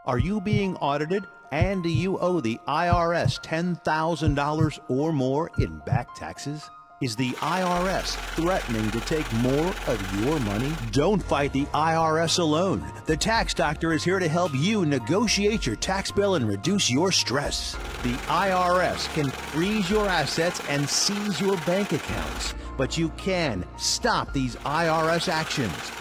Are you being audited and do you owe the IRS $10,000 or more in back taxes? Is the IRS threatening to take more of your money? Don't fight the IRS alone. The Tax Doctor is here to help you negotiate your tax bill and reduce your stress. The IRS can freeze your assets and seize your bank accounts, but you can stop these IRS actions.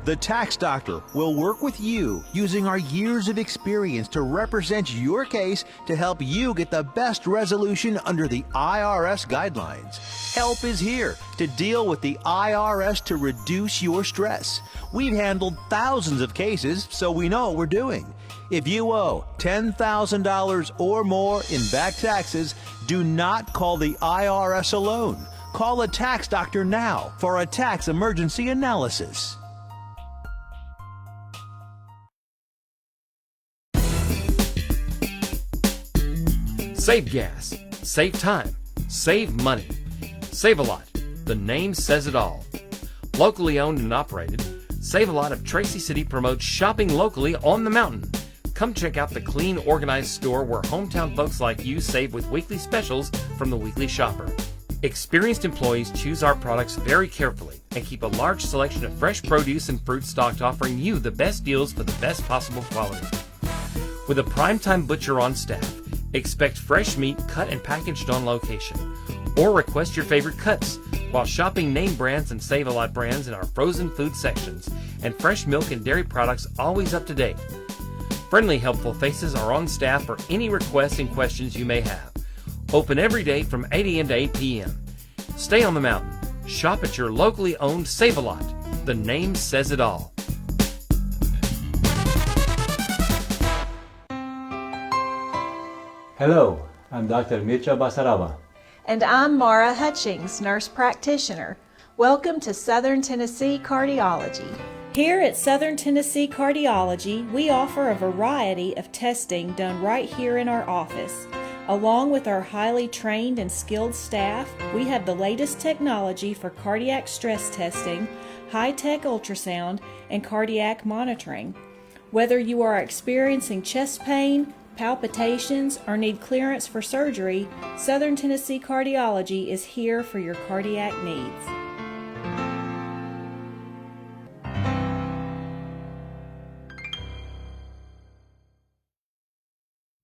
The Tax Doctor will work with you using our years of experience to represent your case to help you get the best resolution under the IRS guidelines. Help is here to deal with the IRS to reduce your stress. We've handled thousands of cases, so we know what we're doing. If you owe $10,000 or more in back taxes, do not call the IRS alone. Call a Tax Doctor now for a tax emergency analysis. Save gas, save time, save money. Save-A-Lot, the name says it all. Locally owned and operated, Save-A-Lot of Tracy City promotes shopping locally on the mountain. Come check out the clean, organized store where hometown folks like you save with weekly specials from the Weekly Shopper. Experienced employees choose our products very carefully and keep a large selection of fresh produce and fruit stocked, offering you the best deals for the best possible quality. With a primetime butcher on staff, expect fresh meat cut and packaged on location. Or request your favorite cuts while shopping name brands and Save-A-Lot brands in our frozen food sections, and fresh milk and dairy products always up to date. Friendly, helpful faces are on staff for any requests and questions you may have. Open every day from 8 a.m. to 8 p.m. Stay on the mountain. Shop at your locally owned Save-A-Lot. The name says it all. Hello, I'm Dr. Mircea Basaraba. And I'm Mara Hutchings, nurse practitioner. Welcome to Southern Tennessee Cardiology. Here at Southern Tennessee Cardiology, we offer a variety of testing done right here in our office. Along with our highly trained and skilled staff, we have the latest technology for cardiac stress testing, high-tech ultrasound, and cardiac monitoring. Whether you are experiencing chest pain, palpitations, or need clearance for surgery, Southern Tennessee Cardiology is here for your cardiac needs.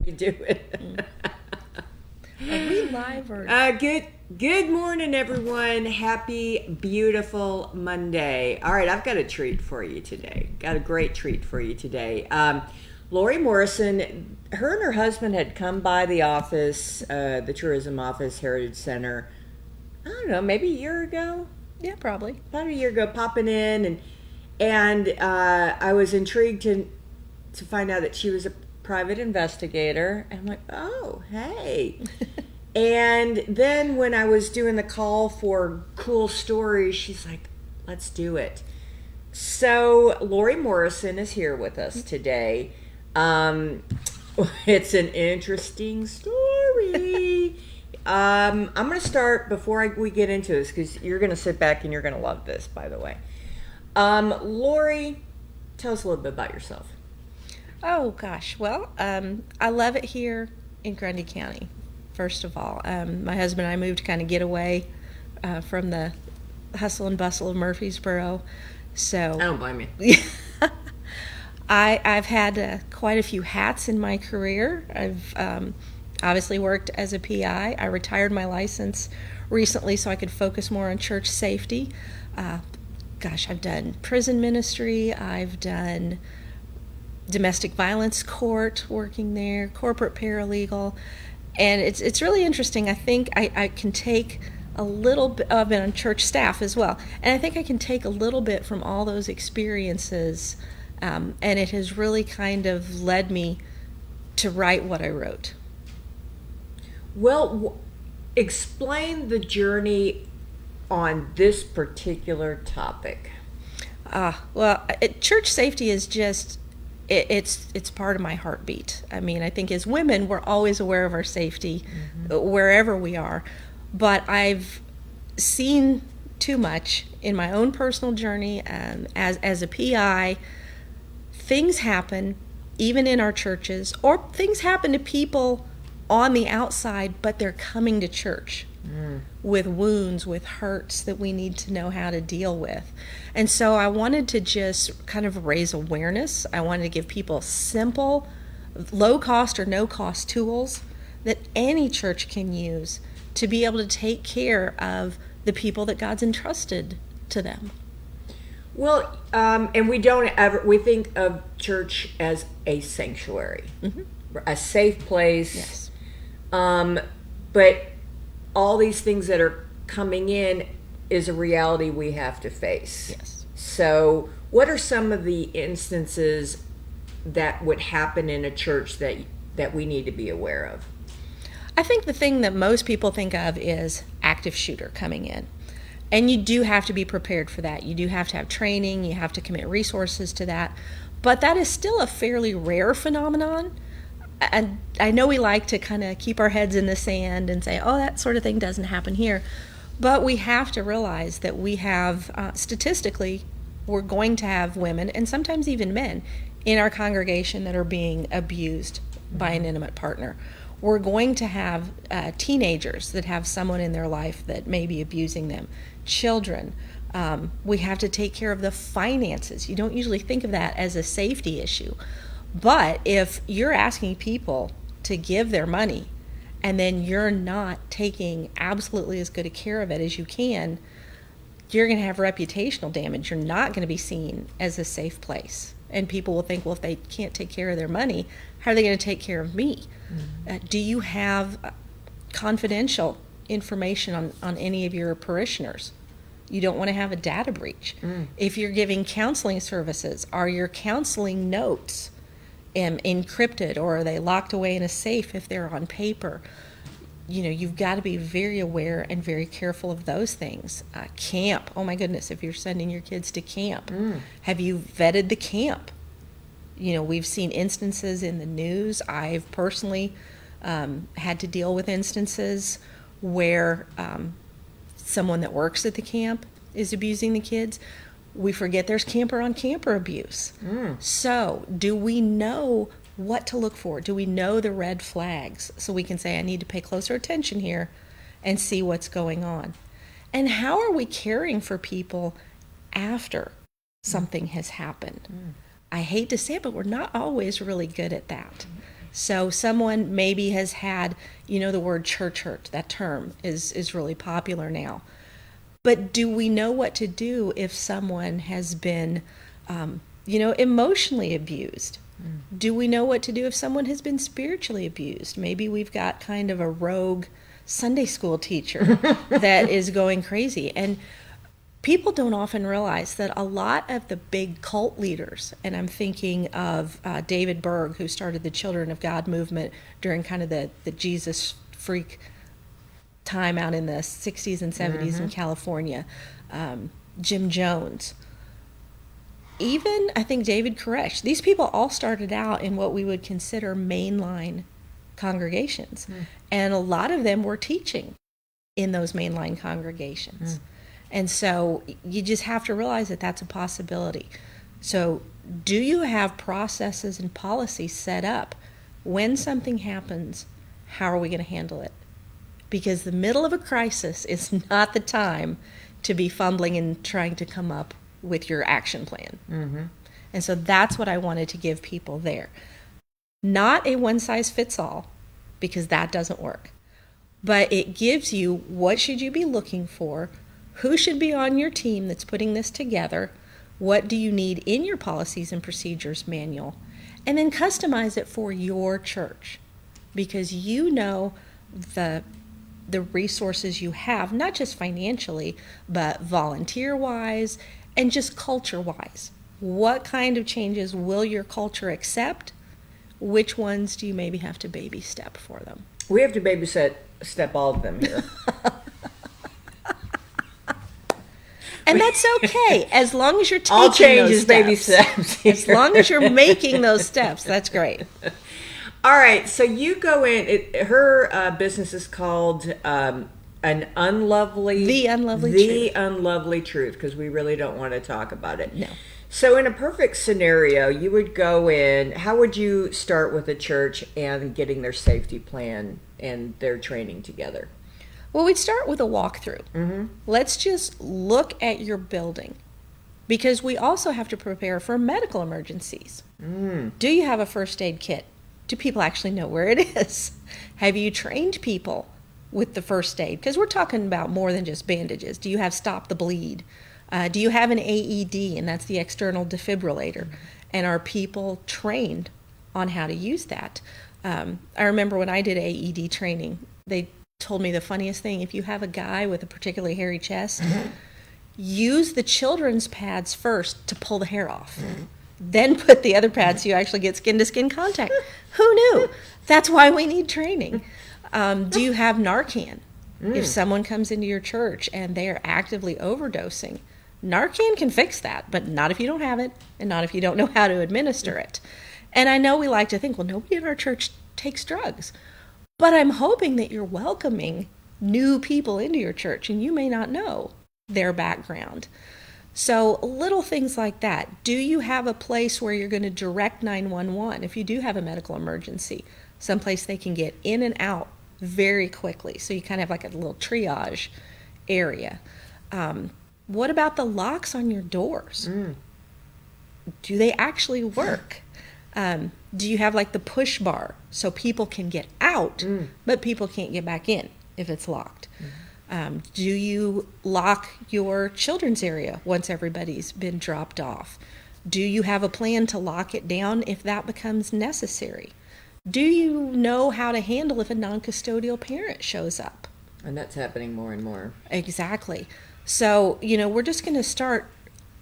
You do it. Are we live or? Good morning, everyone. Happy, beautiful Monday. All right, I've got a treat for you today. Got a great treat for you today. Lori Morrison, her and her husband had come by the office, the tourism office, Heritage Center, I don't know, maybe a year ago? Yeah, probably. About a year ago, popping in, and I was intrigued to find out that she was a private investigator. And I'm like, oh, hey. And then when I was doing the call for cool stories, she's like, let's do it. So Lori Morrison is here with us today. It's an interesting story. I'm going to start before we get into this, because you're going to sit back and you're going to love this, by the way. Lori, tell us a little bit about yourself. Oh, gosh. Well, I love it here in Grundy County, first of all. My husband and I moved to kind of get away from the hustle and bustle of Murfreesboro. So I don't blame you. I've had quite a few hats in my career. I've obviously worked as a PI. I retired my license recently so I could focus more on church safety. I've done prison ministry. I've done domestic violence court, working there, corporate paralegal. And it's really interesting. I think I can take a little bit. I've been on church staff as well. And I think I can take a little bit from all those experiences. And it has really kind of led me to write what I wrote. Well, explain the journey on this particular topic. Church safety is just, it's part of my heartbeat. I mean, I think as women, we're always aware of our safety wherever we are. But I've seen too much in my own personal journey as a PI. Things happen, even in our churches, or things happen to people on the outside, but they're coming to church with wounds, with hurts that we need to know how to deal with. And so I wanted to just kind of raise awareness. I wanted to give people simple, low cost or no cost tools that any church can use to be able to take care of the people that God's entrusted to them. Well, and we think of church as a sanctuary, a safe place. Yes. But all these things that are coming in is a reality we have to face. Yes. So what are some of the instances that would happen in a church that we need to be aware of? I think the thing that most people think of is active shooter coming in. And you do have to be prepared for that. You do have to have training. You have to commit resources to that. But that is still a fairly rare phenomenon. And I know we like to kind of keep our heads in the sand and say, oh, that sort of thing doesn't happen here. But we have to realize that we have, statistically, we're going to have women and sometimes even men in our congregation that are being abused by an intimate partner. We're going to have teenagers that have someone in their life that may be abusing them, children. We have to take care of the finances. You don't usually think of that as a safety issue. But if you're asking people to give their money and then you're not taking absolutely as good a care of it as you can, you're going to have reputational damage. You're not going to be seen as a safe place. And people will think, well, if they can't take care of their money, how are they going to take care of me? Do you have confidential information on any of your parishioners? You don't want to have a data breach. If you're giving counseling services, are your counseling notes encrypted, or are they locked away in a safe if they're on paper? You know, you've got to be very aware and very careful of those things. Camp, oh my goodness, if you're sending your kids to camp, have you vetted the camp? You know, we've seen instances in the news. I've personally had to deal with instances where someone that works at the camp is abusing the kids. We forget there's camper on camper abuse. So do we know what to look for? Do we know the red flags so we can say, I need to pay closer attention here and see what's going on? And how are we caring for people after something has happened? I hate to say it, but we're not always really good at that. So someone maybe has had, you know, the word church hurt, that term is really popular now. But do we know what to do if someone has been, emotionally abused? Do we know what to do if someone has been spiritually abused? Maybe we've got kind of a rogue Sunday school teacher that is going crazy. And people don't often realize that a lot of the big cult leaders, and I'm thinking of David Berg, who started the Children of God movement during kind of the Jesus freak time out in the 60s and 70s in California, Jim Jones, even I think David Koresh. These people all started out in what we would consider mainline congregations. And a lot of them were teaching in those mainline congregations. And so you just have to realize that that's a possibility. So do you have processes and policies set up? When something happens, how are we going to handle it? Because the middle of a crisis is not the time to be fumbling and trying to come up with your action plan. And so that's what I wanted to give people there. Not a one-size-fits-all, because that doesn't work. But it gives you what should you be looking for, who should be on your team that's putting this together, what do you need in your policies and procedures manual, and then customize it for your church. Because you know the resources you have, not just financially, but volunteer-wise and just culture-wise. What kind of changes will your culture accept? Which ones do you maybe have to baby step for them? We have to step all of them here. And that's okay, as long as you're taking all change those is baby steps. As long as you're making those steps, that's great. All right, so you go in. Her business is called The Unlovely Truth, because we really don't want to talk about it. No. So, in a perfect scenario, you would go in. How would you start with a church and getting their safety plan and their training together? Well, we'd start with a walkthrough. Let's just look at your building, because we also have to prepare for medical emergencies. Do you have a first aid kit? Do people actually know where it is? Have you trained people with the first aid? Because we're talking about more than just bandages. Do you have stop the bleed? Do you have an AED, and that's the external defibrillator? And are people trained on how to use that? I remember when I did AED training, they told me the funniest thing: if you have a guy with a particularly hairy chest, use the children's pads first to pull the hair off. Then put the other pads so you actually get skin-to-skin contact. Who knew? That's why we need training. Do you have Narcan? If someone comes into your church and they are actively overdosing, Narcan can fix that, but not if you don't have it, and not if you don't know how to administer it. And I know we like to think, well, nobody in our church takes drugs. But I'm hoping that you're welcoming new people into your church, and you may not know their background. So little things like that. Do you have a place where you're going to direct 911 if you do have a medical emergency? Someplace they can get in and out very quickly. So you kind of have like a little triage area. What about the locks on your doors? Do they actually work? Do you have like the push bar so people can get out, but people can't get back in if it's locked? Do you lock your children's area once everybody's been dropped off? Do you have a plan to lock it down if that becomes necessary? Do you know how to handle if a non-custodial parent shows up? And that's happening more and more. Exactly. So, we're just going to start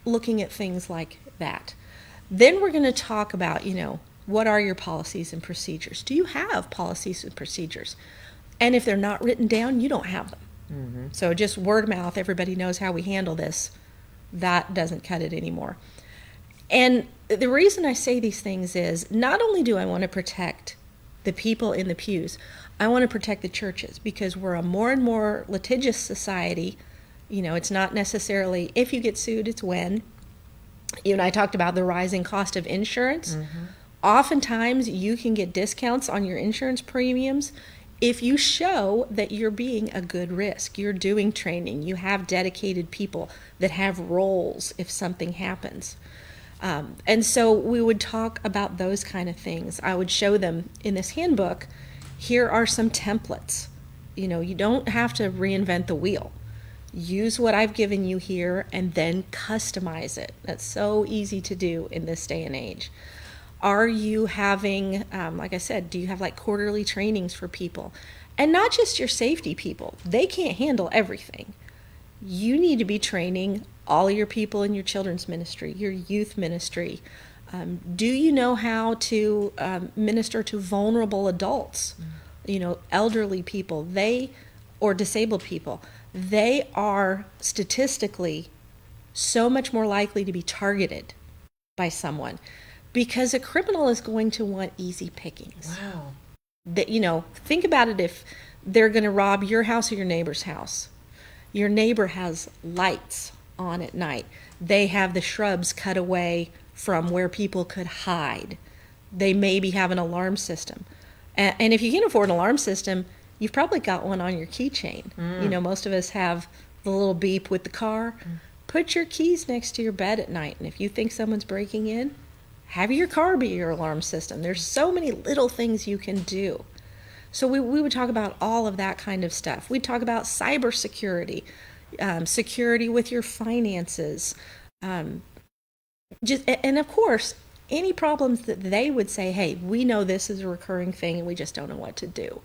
looking at things like that. Then we're going to talk about, what are your policies and procedures? Do you have policies and procedures? And if they're not written down, you don't have them. So just word of mouth, everybody knows how we handle this. That doesn't cut it anymore. And the reason I say these things is not only do I want to protect the people in the pews, I want to protect the churches, because we're a more and more litigious society. It's not necessarily if you get sued, it's when. You and I talked about the rising cost of insurance. Oftentimes you can get discounts on your insurance premiums if you show that you're being a good risk, you're doing training, you have dedicated people that have roles if something happens. And so we would talk about those kind of things. I would show them in this handbook, here are some templates. You don't have to reinvent the wheel. Use what I've given you here and then customize it. That's so easy to do in this day and age. Are you having, like I said, do you have like quarterly trainings for people? And not just your safety people. They can't handle everything. You need to be training all of your people in your children's ministry, your youth ministry. Do you know how to minister to vulnerable adults? Elderly people, or disabled people. They are statistically so much more likely to be targeted by someone, because a criminal is going to want easy pickings. Wow. Think about it. If they're going to rob your house or your neighbor's house, your neighbor has lights on at night. They have the shrubs cut away from where people could hide. They maybe have an alarm system. And if you can't afford an alarm system, you've probably got one on your keychain. Most of us have the little beep with the car. Put your keys next to your bed at night, and if you think someone's breaking in, have your car be your alarm system. There's so many little things you can do. So we would talk about all of that kind of stuff. We'd talk about cybersecurity, security with your finances, and of course, any problems that they would say, hey, we know this is a recurring thing and we just don't know what to do.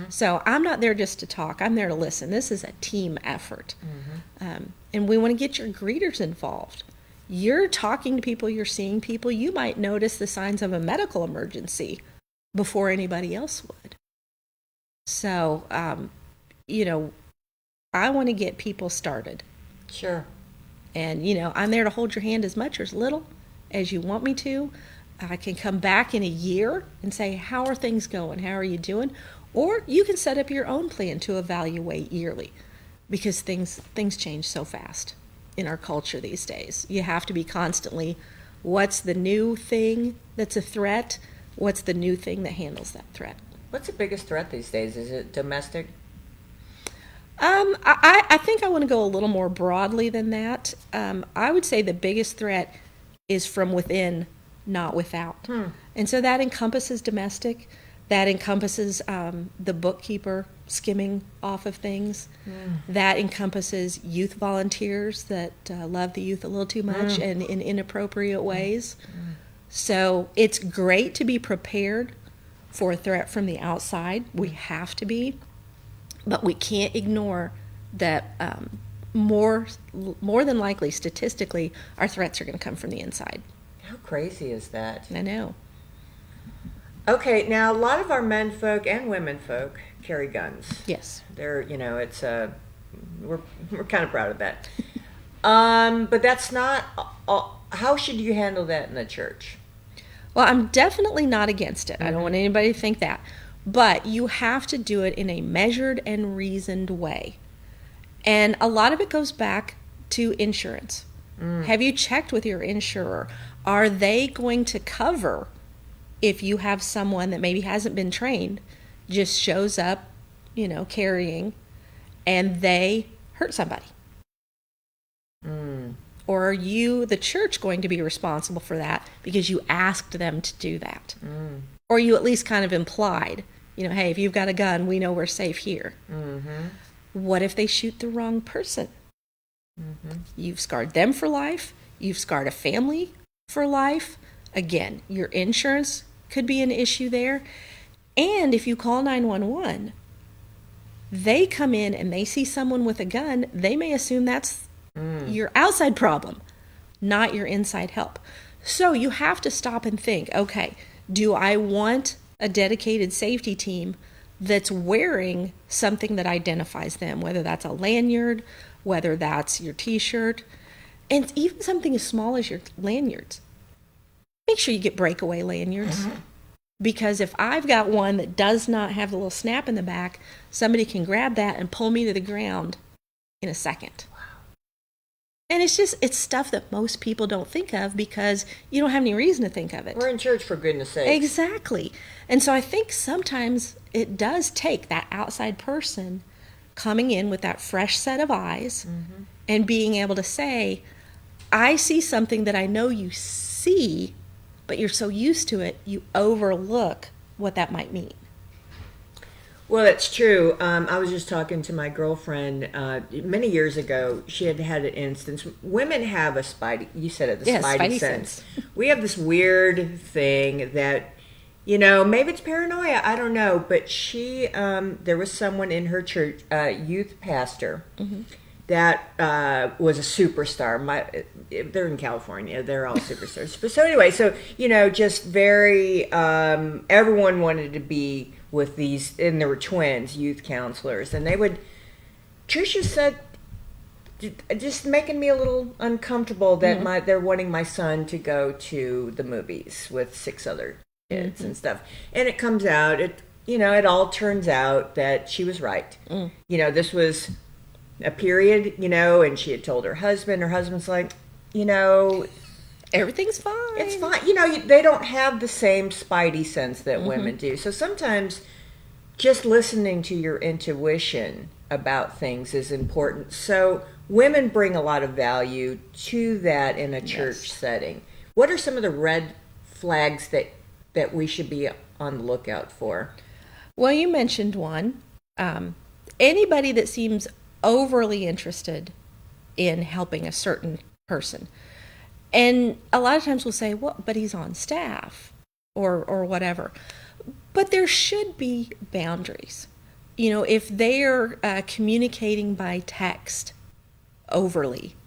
So I'm not there just to talk. I'm there to listen. This is a team effort. And we want to get your greeters involved. You're talking to people, you're seeing people. You might notice the signs of a medical emergency before anybody else would. So, I want to get people started. Sure. And, I'm there to hold your hand as much or as little as you want me to. I can come back in a year and say, how are things going? How are you doing? Or you can set up your own plan to evaluate yearly, because things change so fast in our culture these days. You have to be constantly What's the new thing that's a threat? What's the new thing that handles that threat? What's the biggest threat these days? Is it domestic? I think I want to go a little more broadly than that. I would say the biggest threat is from within, not without. And so that encompasses domestic. That encompasses the bookkeeper skimming off of things. That encompasses youth volunteers that love the youth a little too much and in inappropriate ways. So it's great to be prepared for a threat from the outside. We have to be. But we can't ignore that more than likely, statistically, our threats are going to come from the inside. How crazy is that? I know. Okay, now a lot of our men folk and women folk carry guns. Yes. They're, it's we're kind of proud of that. But that's not. How should you handle that in the church? Well, I'm definitely not against it. I don't want anybody to think that. But you have to do it in a measured and reasoned way. And a lot of it goes back to insurance. Have you checked with your insurer? Are they going to cover if you have someone that maybe hasn't been trained, just shows up, carrying, and they hurt somebody? Or are you, the church, going to be responsible for that because you asked them to do that? Or you at least kind of implied, hey, if you've got a gun, we know we're safe here. What if they shoot the wrong person? You've scarred them for life. You've scarred a family for life. Again, your insurance could be an issue there. And if you call 911, they come in and they see someone with a gun, they may assume that's your outside problem, not your inside help. So you have to stop and think, okay, do I want a dedicated safety team that's wearing something that identifies them, whether that's a lanyard, whether that's your t-shirt, and even something as small as your lanyards. Make sure you get breakaway lanyards. Because if I've got one that does not have the little snap in the back, somebody can grab that and pull me to the ground in a second. And it's stuff that most people don't think of because you don't have any reason to think of it. We're in church, for goodness sake. Exactly. And so I think sometimes it does take that outside person coming in with that fresh set of eyes and being able to say, I see something that I know you see, but you're so used to it, you overlook what that might mean. Well, that's true. I was just talking to my girlfriend many years ago. She had an instance. Women have a spidey, you said it, spidey sense. We have this weird thing that, maybe it's paranoia, I don't know. But there was someone in her church, youth pastor, that was a superstar. They're in California. They're all superstars. But so anyway, just very, everyone wanted to be with these, and there were twins, youth counselors, and Tricia said, just making me a little uncomfortable that they're wanting my son to go to the movies with 6 other kids and stuff. And it comes out, it all turns out that she was right. This was a period, and she had told her husband's like, Everything's fine. It's fine. They don't have the same spidey sense that women do. So sometimes just listening to your intuition about things is important. So women bring a lot of value to that in a church setting. What are some of the red flags that we should be on the lookout for? Well, you mentioned one. Anybody that seems overly interested in helping a certain person. And a lot of times we'll say, well, but he's on staff or whatever. But there should be boundaries. If they are communicating by text overly,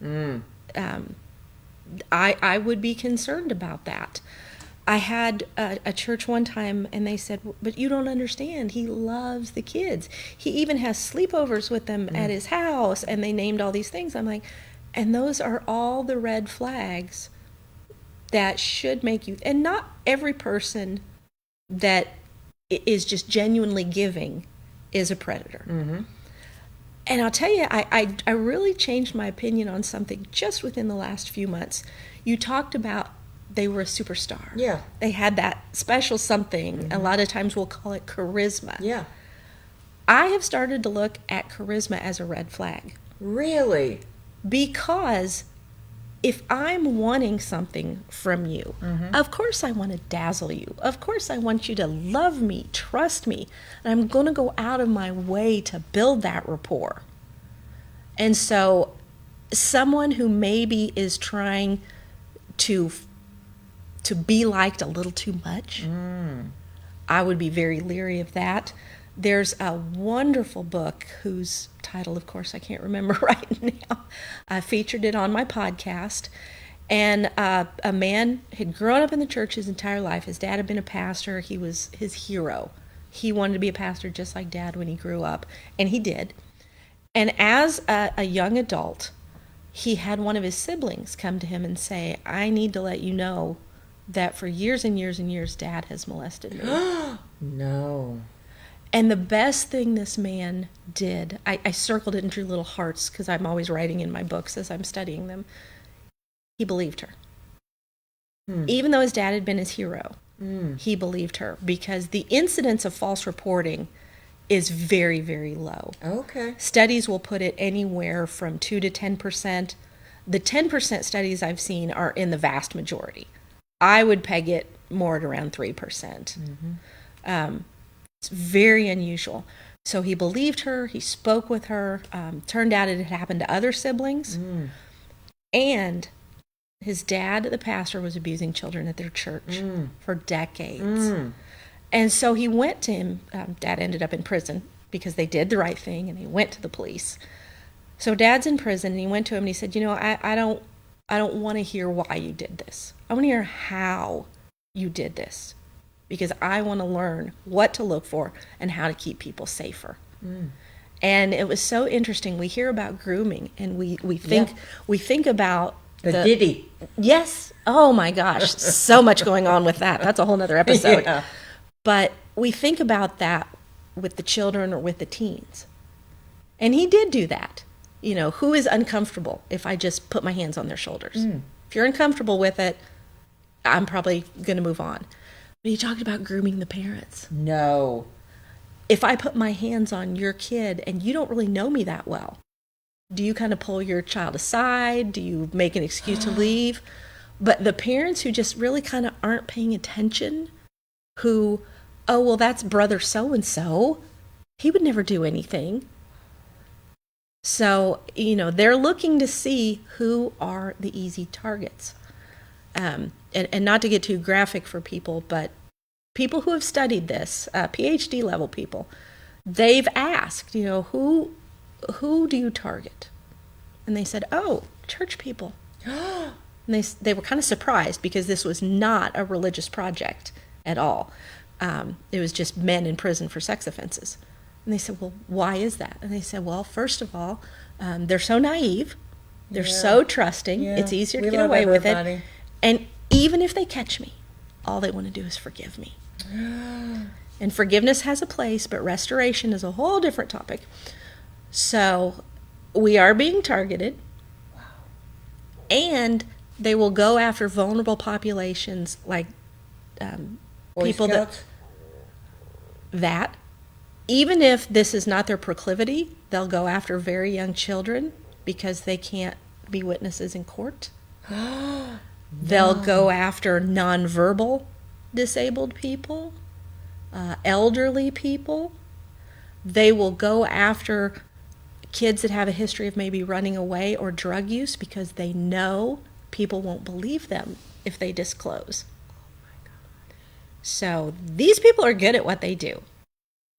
I would be concerned about that. I had a church one time and they said, but you don't understand. He loves the kids. He even has sleepovers with them at his house, and they named all these things. I'm like, and those are all the red flags that should make you, and not every person that is just genuinely giving is a predator. And I'll tell you, I really changed my opinion on something just within the last few months. You talked about they were a superstar. Yeah. They had that special something. A lot of times we'll call it charisma. Yeah. I have started to look at charisma as a red flag. Really? Because if I'm wanting something from you, of course I want to dazzle you. Of course I want you to love me, trust me. And I'm going to go out of my way to build that rapport. And so someone who maybe is trying to be liked a little too much, I would be very leery of that. There's a wonderful book whose title, of course, I can't remember right now. I featured it on my podcast. And a man had grown up in the church his entire life. His dad had been a pastor. He was his hero. He wanted to be a pastor just like Dad when he grew up. And he did. And as a young adult, he had one of his siblings come to him and say, I need to let you know that for years and years and years, Dad has molested me. No. And the best thing this man did, I circled it and drew little hearts because I'm always writing in my books as I'm studying them. He believed her. Even though his dad had been his hero, he believed her because the incidence of false reporting is very, very low. Okay. Studies will put it anywhere from 2 to 10%. The 10% studies I've seen are in the vast majority. I would peg it more at around 3%. It's very unusual. So he believed her, he spoke with her, turned out it had happened to other siblings, and his dad, the pastor, was abusing children at their church for decades. And so he went to him. Dad ended up in prison because they did the right thing, and he went to the police. So Dad's in prison, and he went to him and he said, you know, I don't want to hear why you did this. I want to hear how you did this, because I want to learn what to look for and how to keep people safer. And it was so interesting. We hear about grooming, and we think about The Diddy. Yes. Oh my gosh, so much going on with that. That's a whole nother episode. Yeah. But we think about that with the children or with the teens. And he did do that. You know, who is uncomfortable if I just put my hands on their shoulders? If you're uncomfortable with it, I'm probably going to move on. But he talked about grooming the parents. No. If I put my hands on your kid and you don't really know me that well, do you kind of pull your child aside? Do you make an excuse to leave? But the parents who just really kind of aren't paying attention, who, oh, well, that's brother so-and-so, he would never do anything. So, you know, they're looking to see who are the easy targets. And not to get too graphic for people, but people who have studied this, PhD level people, they've asked, you know, who do you target? And they said, oh, church people. And they were kind of surprised because this was not a religious project at all. It was just men in prison for sex offenses. And they said, well, why is that? And they said, well, first of all, they're so naive. They're so trusting. Yeah. It's easier to We get love away with everybody. it. And even if they catch me, all they want to do is forgive me. And forgiveness has a place, but restoration is a whole different topic. So we are being targeted. Wow. And they will go after vulnerable populations like people Scouts? that even if this is not their proclivity, they'll go after very young children because they can't be witnesses in court. They'll go after nonverbal disabled people, elderly people. They will go after kids that have a history of maybe running away or drug use because they know people won't believe them if they disclose. So these people are good at what they do.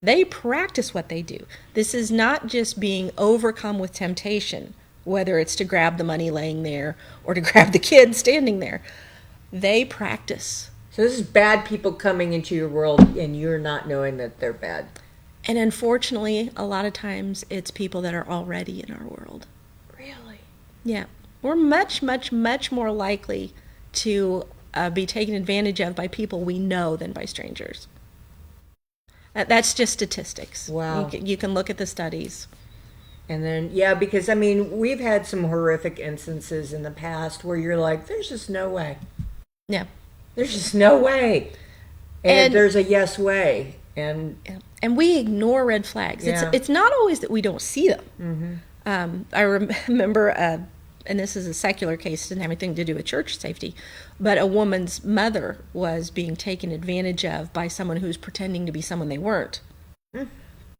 They practice what they do. This is not just being overcome with temptation, whether it's to grab the money laying there or to grab the kid standing there. They practice. So this is bad people coming into your world and you're not knowing that they're bad. And unfortunately, a lot of times it's people that are already in our world. Really? Yeah. We're much, much, much more likely to be taken advantage of by people we know than by strangers. That's just statistics. Wow. You can look at the studies. And then, yeah, because, I mean, we've had some horrific instances in the past where you're like, there's just no way. Yeah. There's just no way. And there's a yes way. And we ignore red flags. Yeah. It's not always that we don't see them. I remember, and this is a secular case, didn't have anything to do with church safety, but a woman's mother was being taken advantage of by someone who's pretending to be someone they weren't.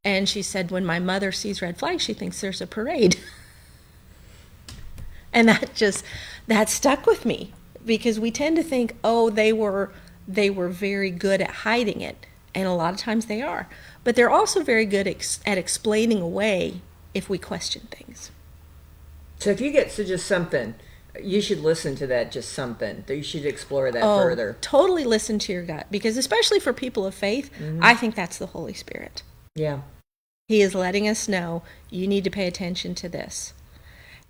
And she said, when my mother sees red flags, she thinks there's a parade. And that stuck with me, because we tend to think, oh, they were very good at hiding it. And a lot of times they are. But they're also very good at explaining away if we question things. so if you get to just something, you should listen to that just something. You should explore that further. Totally listen to your gut, because especially for people of faith, I think that's the Holy Spirit. Yeah. He is letting us know, you need to pay attention to this.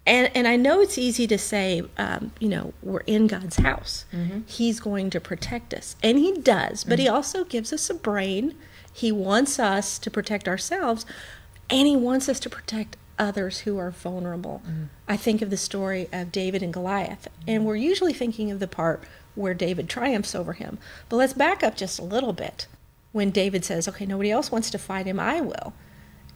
And I know it's easy to say, we're in God's house. He's going to protect us. And he does, but he also gives us a brain. He wants us to protect ourselves, and he wants us to protect others who are vulnerable. I think of the story of David and Goliath, and we're usually thinking of the part where David triumphs over him. But let's back up just a little bit. When David says, okay, nobody else wants to fight him, I will.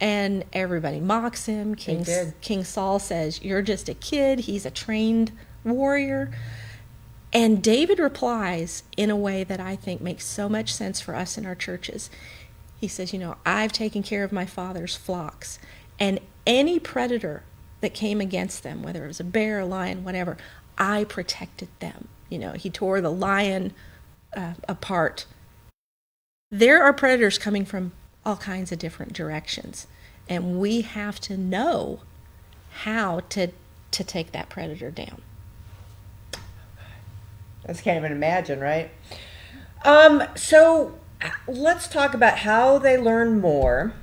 And everybody mocks him. King Saul says, you're just a kid. He's a trained warrior. And David replies in a way that I think makes so much sense for us in our churches. He says, I've taken care of my father's flocks. And any predator that came against them, whether it was a bear, a lion, whatever, I protected them. He tore the lion apart. There are predators coming from all kinds of different directions, and we have to know how to take that predator down. I just can't even imagine, right? So let's talk about how they learn more.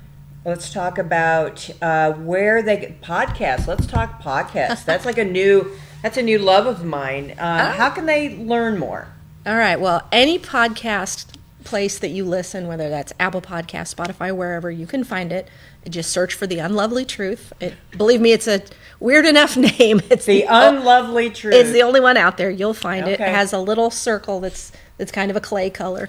Let's talk about where they get podcasts. Let's talk podcasts. That's a new love of mine. How can they learn more? All right. Well, any podcast place that you listen, whether that's Apple Podcasts, Spotify, wherever, you can find it. Just search for The Unlovely Truth. Believe me, it's a weird enough name. It's The Unlovely Truth. It's the only one out there. You'll find it. It Okay. has a little circle that's kind of a clay color.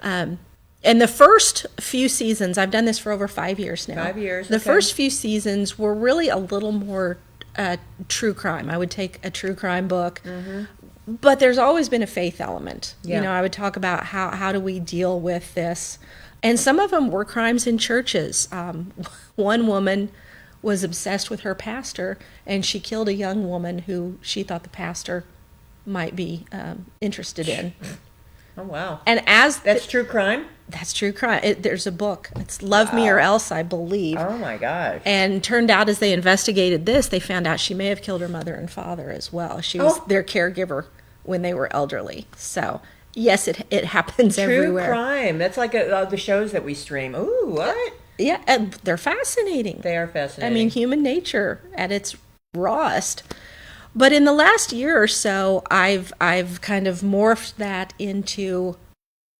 And the first few seasons, I've done this for over 5 years now. 5 years, The okay. first few seasons were really a little more true crime. I would take a true crime book. But there's always been a faith element. Yeah. I would talk about how do we deal with this. And some of them were crimes in churches. One woman was obsessed with her pastor, and she killed a young woman who she thought the pastor might be interested in. Oh, wow. And That's true crime? That's true crime. There's a book. It's Love Me or Else, I believe. Oh, my gosh. And turned out, as they investigated this, they found out she may have killed her mother and father as well. She was their caregiver when they were elderly. So, yes, it happens everywhere. True crime. That's like the shows that we stream. Ooh, what? Yeah, and they're fascinating. They are fascinating. I mean, human nature at its rawest. But in the last year or so, I've kind of morphed that into,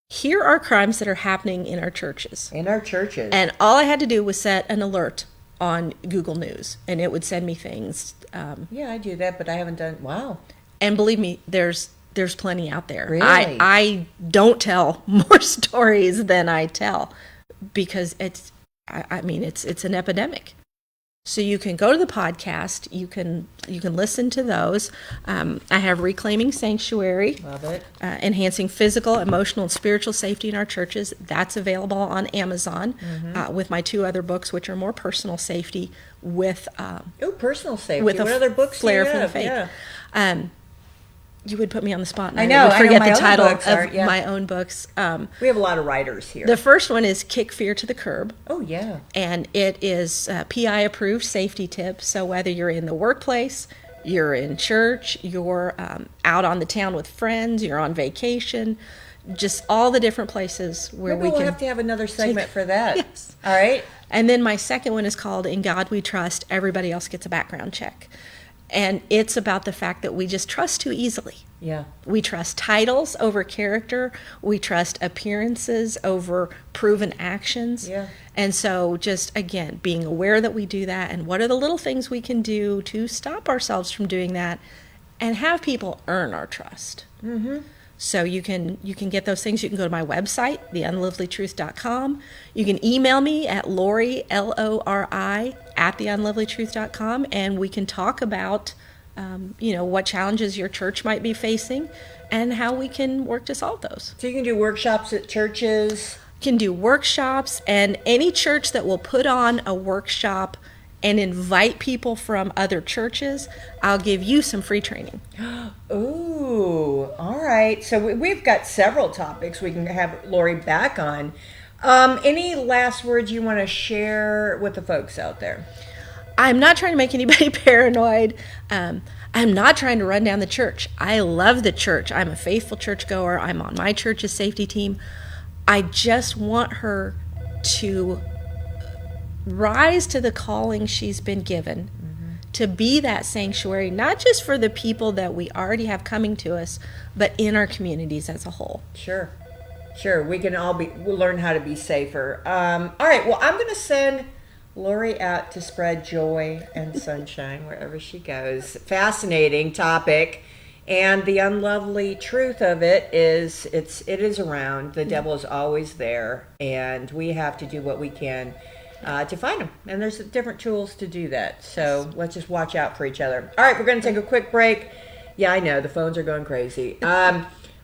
here are crimes that are happening in our churches. In our churches. And all I had to do was set an alert on Google News, and it would send me things. Yeah, I do that, but I haven't done. Wow. And believe me, there's plenty out there. Really? I don't tell more stories than I tell, because it's an epidemic. So you can go to the podcast, you can listen to those. I have Reclaiming Sanctuary. Love it. Enhancing Physical, Emotional, and Spiritual Safety in Our Churches. That's available on Amazon, with my 2 other books, which are more personal safety with Personal safety. with What a other books do you flair for the have? faith. Yeah. You would put me on the spot, and I know, would forget my the own title books of are, yeah. my own books. We have a lot of writers here. The first one is Kick Fear to the Curb. Oh, yeah. And it is PI approved safety tips. So whether you're in the workplace, you're in church, you're out on the town with friends, you're on vacation, just all the different places where Maybe we we'll can have to have another segment for that. Yes. All right. And then my second one is called In God We Trust, Everybody Else Gets a Background Check. And it's about the fact that we just trust too easily. Yeah. We trust titles over character. We trust appearances over proven actions. Yeah. And so just, again, being aware that we do that, and what are the little things we can do to stop ourselves from doing that and have people earn our trust. So you can get those things. You can go to my website, theunlovelykTruth.com. You can email me at Lori, Lori, at theunlovelykTruth.com, and we can talk about what challenges your church might be facing and how we can work to solve those. So you can do workshops at churches? Can do workshops, and any church that will put on a workshop and invite people from other churches, I'll give you some free training. Ooh, all right. So we've got several topics we can have Lori back on. Any last words you want to share with the folks out there? I'm not trying to make anybody paranoid. I'm not trying to run down the church. I love the church. I'm a faithful churchgoer. I'm on my church's safety team. I just want her to rise to the calling she's been given, to be that sanctuary, not just for the people that we already have coming to us, but in our communities as a whole. Sure. We can all we'll learn how to be safer. All right. Well, I'm going to send Lori out to spread joy and sunshine wherever she goes. Fascinating topic. And the unlovely truth of it is it is around. The devil is always there, and we have to do what we can to find him. And there's different tools to do that. So let's just watch out for each other. All right, we're going to take a quick break. Yeah, I know, the phones are going crazy.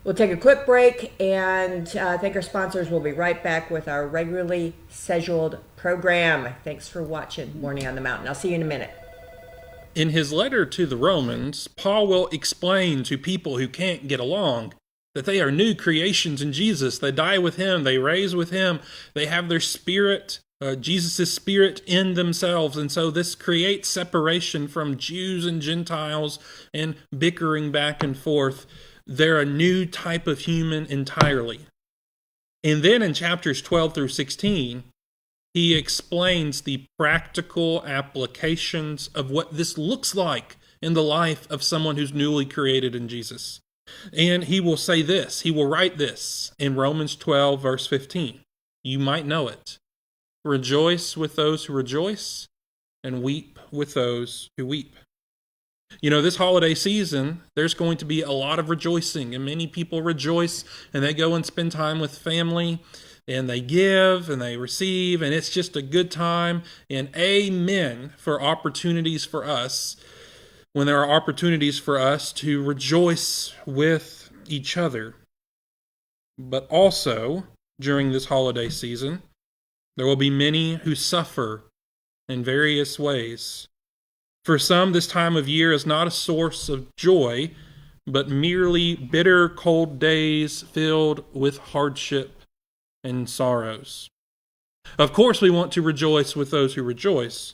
We'll take a quick break and thank our sponsors. We'll be right back with our regularly scheduled program. Thanks for watching Morning on the Mountain. I'll see you in a minute. In his letter to the Romans, Paul will explain to people who can't get along that they are new creations in Jesus. They die with him, they raise with him, they have their spirit, Jesus' spirit in themselves. And so this creates separation from Jews and Gentiles and bickering back and forth. They're a new type of human entirely. And then in chapters 12 through 16, he explains the practical applications of what this looks like in the life of someone who's newly created in Jesus. And he will say this, he will write this in Romans 12, verse 15. You might know it. Rejoice with those who rejoice, and weep with those who weep. You know, this holiday season, there's going to be a lot of rejoicing, and many people rejoice, and they go and spend time with family, and they give, and they receive, and it's just a good time. And amen for opportunities for us, when there are opportunities for us to rejoice with each other. But also, during this holiday season, there will be many who suffer in various ways. For some, this time of year is not a source of joy, but merely bitter, cold days filled with hardship and sorrows. Of course, we want to rejoice with those who rejoice,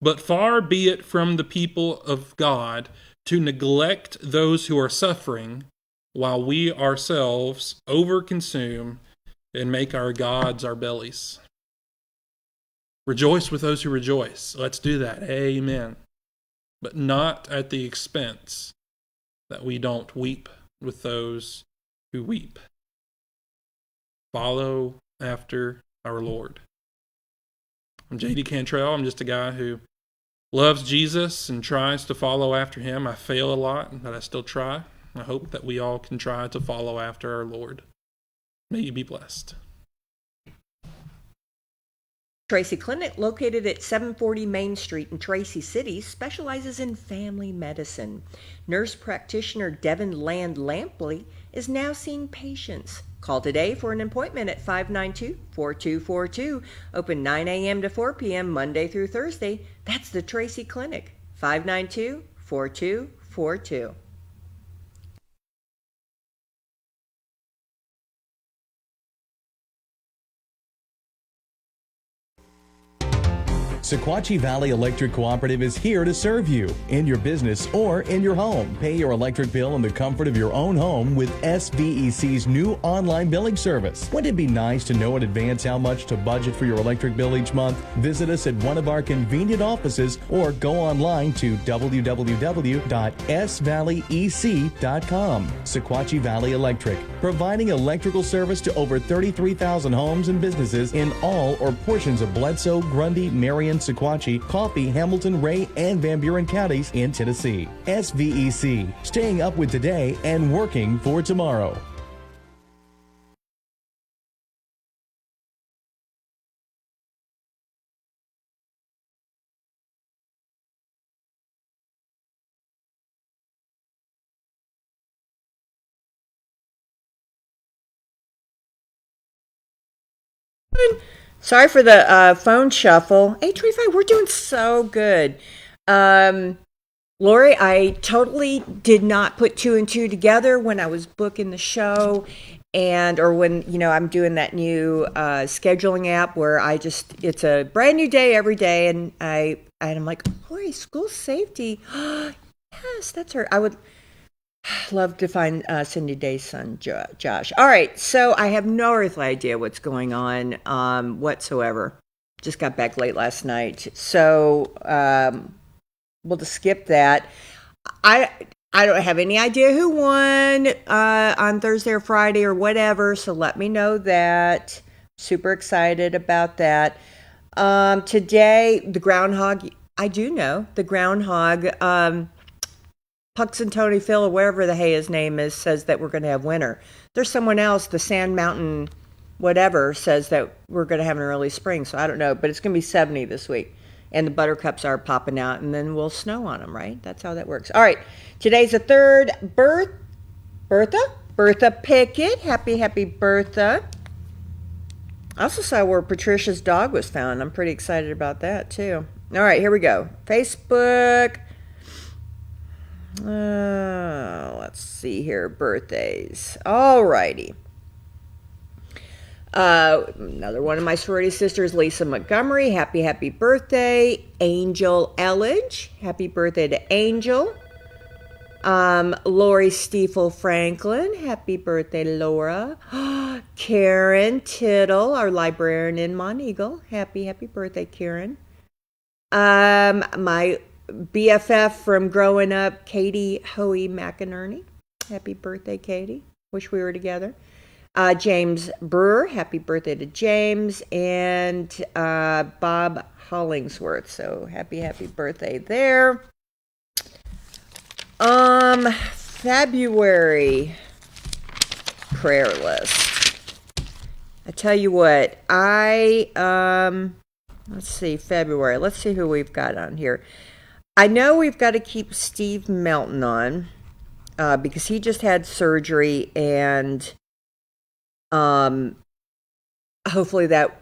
but far be it from the people of God to neglect those who are suffering while we ourselves overconsume and make our gods our bellies. Rejoice with those who rejoice. Let's do that. Amen. But not at the expense that we don't weep with those who weep. Follow after our Lord. I'm J.D. Cantrell. I'm just a guy who loves Jesus and tries to follow after him. I fail a lot, but I still try. I hope that we all can try to follow after our Lord. May you be blessed. Tracy Clinic, located at 740 Main Street in Tracy City, specializes in family medicine. Nurse practitioner Devin Land Lampley is now seeing patients. Call today for an appointment at 592-4242. Open 9 a.m. to 4 p.m. Monday through Thursday. That's the Tracy Clinic, 592-4242. Sequatchie Valley Electric Cooperative is here to serve you in your business or in your home. Pay your electric bill in the comfort of your own home with SVEC's new online billing service. Wouldn't it be nice to know in advance how much to budget for your electric bill each month? Visit us at one of our convenient offices or go online to www.svalleyec.com. Sequatchie Valley Electric, providing electrical service to over 33,000 homes and businesses in all or portions of Bledsoe, Grundy, Marion, Sequatchie, Coffee, Hamilton, Ray, and Van Buren counties in Tennessee. SVEC, staying up with today and working for tomorrow. Sorry for the phone shuffle. 835, we're doing so good. Lori, I totally did not put two and two together when I was booking the show, or when I'm doing that new scheduling app where it's a brand new day every day, and I'm like, Lori, school safety. Yes, that's her. I would love to find Cindy Day's son, Josh. All right, so I have no earthly idea what's going on whatsoever. Just got back late last night, so we'll just skip that. I don't have any idea who won on Thursday or Friday or whatever, so let me know that. Super excited about that. Today, the groundhog, I do know, the groundhog, Puxantony Phil, or wherever the hay his name is, says that we're going to have winter. There's someone else, the Sand Mountain whatever, says that we're going to have an early spring, so I don't know, but it's going to be 70 this week. And the buttercups are popping out, and then we'll snow on them, right? That's how that works. All right, today's the third Bertha Pickett. Happy Bertha. I also saw where Patricia's dog was found. I'm pretty excited about that, too. All right, here we go. Facebook. Let's see here. Birthdays. All righty. Another one of my sorority sisters, Lisa Montgomery. Happy birthday. Angel Elledge. Happy birthday to Angel. Lori Stiefel Franklin. Happy birthday, Laura. Karen Tittle, our librarian in Monteagle. Happy birthday, Karen. My BFF from growing up, Katie Hoey McInerney. Happy birthday, Katie. Wish we were together. James Brewer, happy birthday to James, and Bob Hollingsworth. So happy birthday there. February prayer list. I tell you what, let's see, February. Let's see who we've got on here. I know we've got to keep Steve Melton on because he just had surgery, and hopefully that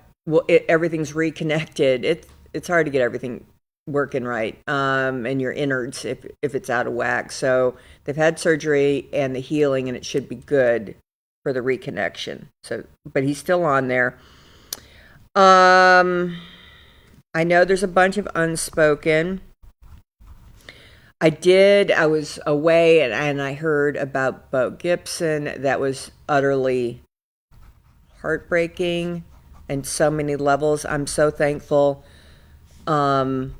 everything's reconnected. It's hard to get everything working right, and your innards if it's out of whack. So they've had surgery and the healing, and it should be good for the reconnection. So, but he's still on there. I know there's a bunch of unspoken. I was away and I heard about Bo Gibson. That was utterly heartbreaking in so many levels. I'm so thankful. I'm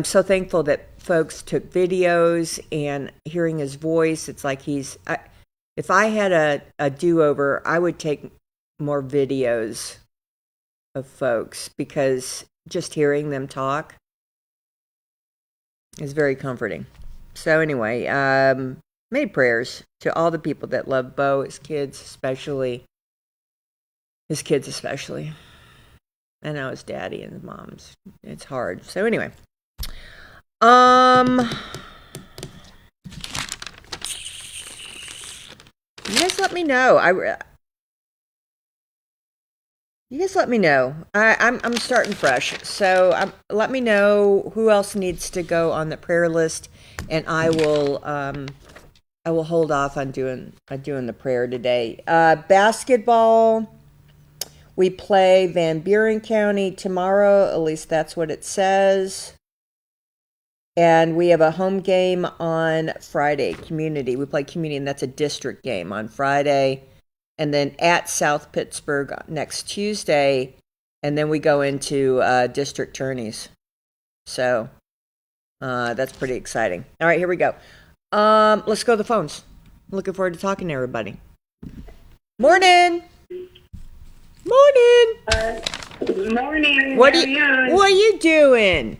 so thankful that folks took videos, and hearing his voice, it's like if I had a do-over, I would take more videos of folks, because just hearing them talk is very comforting. So anyway, many prayers to all the people that love Bo, his kids especially. I know his daddy and his mom's. It's hard. So anyway. You guys let me know. You guys let me know. I'm starting fresh. So let me know who else needs to go on the prayer list, and I will hold off on doing the prayer today. Basketball. We play Van Buren County tomorrow, at least that's what it says. And we have a home game on Friday, community. We play community, and that's a district game on Friday. And then at South Pittsburgh next Tuesday. And then we go into district tourneys. So that's pretty exciting. All right, here we go. Let's go to the phones. Looking forward to talking to everybody. Morning. Good morning. What How are you? What are you doing?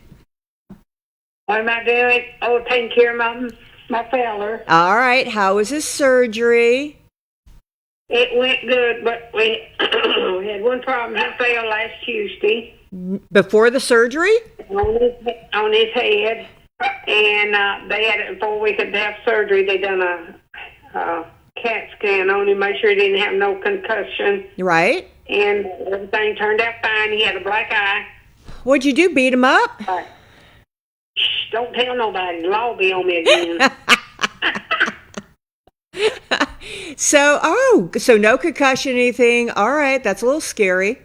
What am I doing? Oh, taking care of my feller. All right. How was his surgery? It went good, but we we had one problem. He fell last Tuesday Before the surgery? on his head, and they had it before we could have surgery. They done a CAT scan on him, make sure he didn't have no concussion, Right. and everything turned out fine. He had a black eye. What'd you do? Beat him up? Shh, don't tell nobody. The law will be on me again. So no concussion, anything. All right. That's a little scary.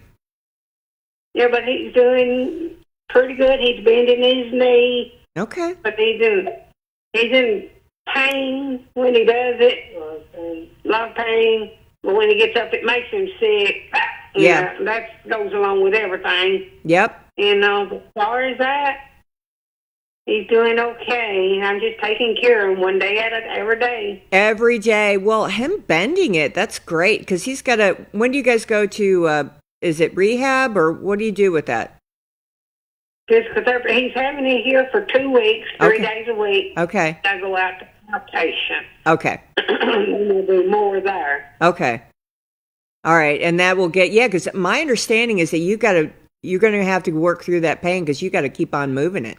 Yeah, but he's doing pretty good. He's bending his knee, Okay. but he's in pain when he does it. A lot of pain. But when he gets up, it makes him sick. Yeah. That goes along with everything. Yep. And as far as that, he's doing okay. I'm just taking care of him one day at it every day. Every day. Well, him bending it, that's great because he's got a. When do you guys go to, is it rehab or what do you do with that? Physical therapy. He's having it here for 2 weeks, 3 Okay. days a week. Okay. I go out to outpatient. Okay. We'll do more there. Okay. All right. And that will get, yeah, because my understanding is that you're going to have to work through that pain because you got to keep on moving it.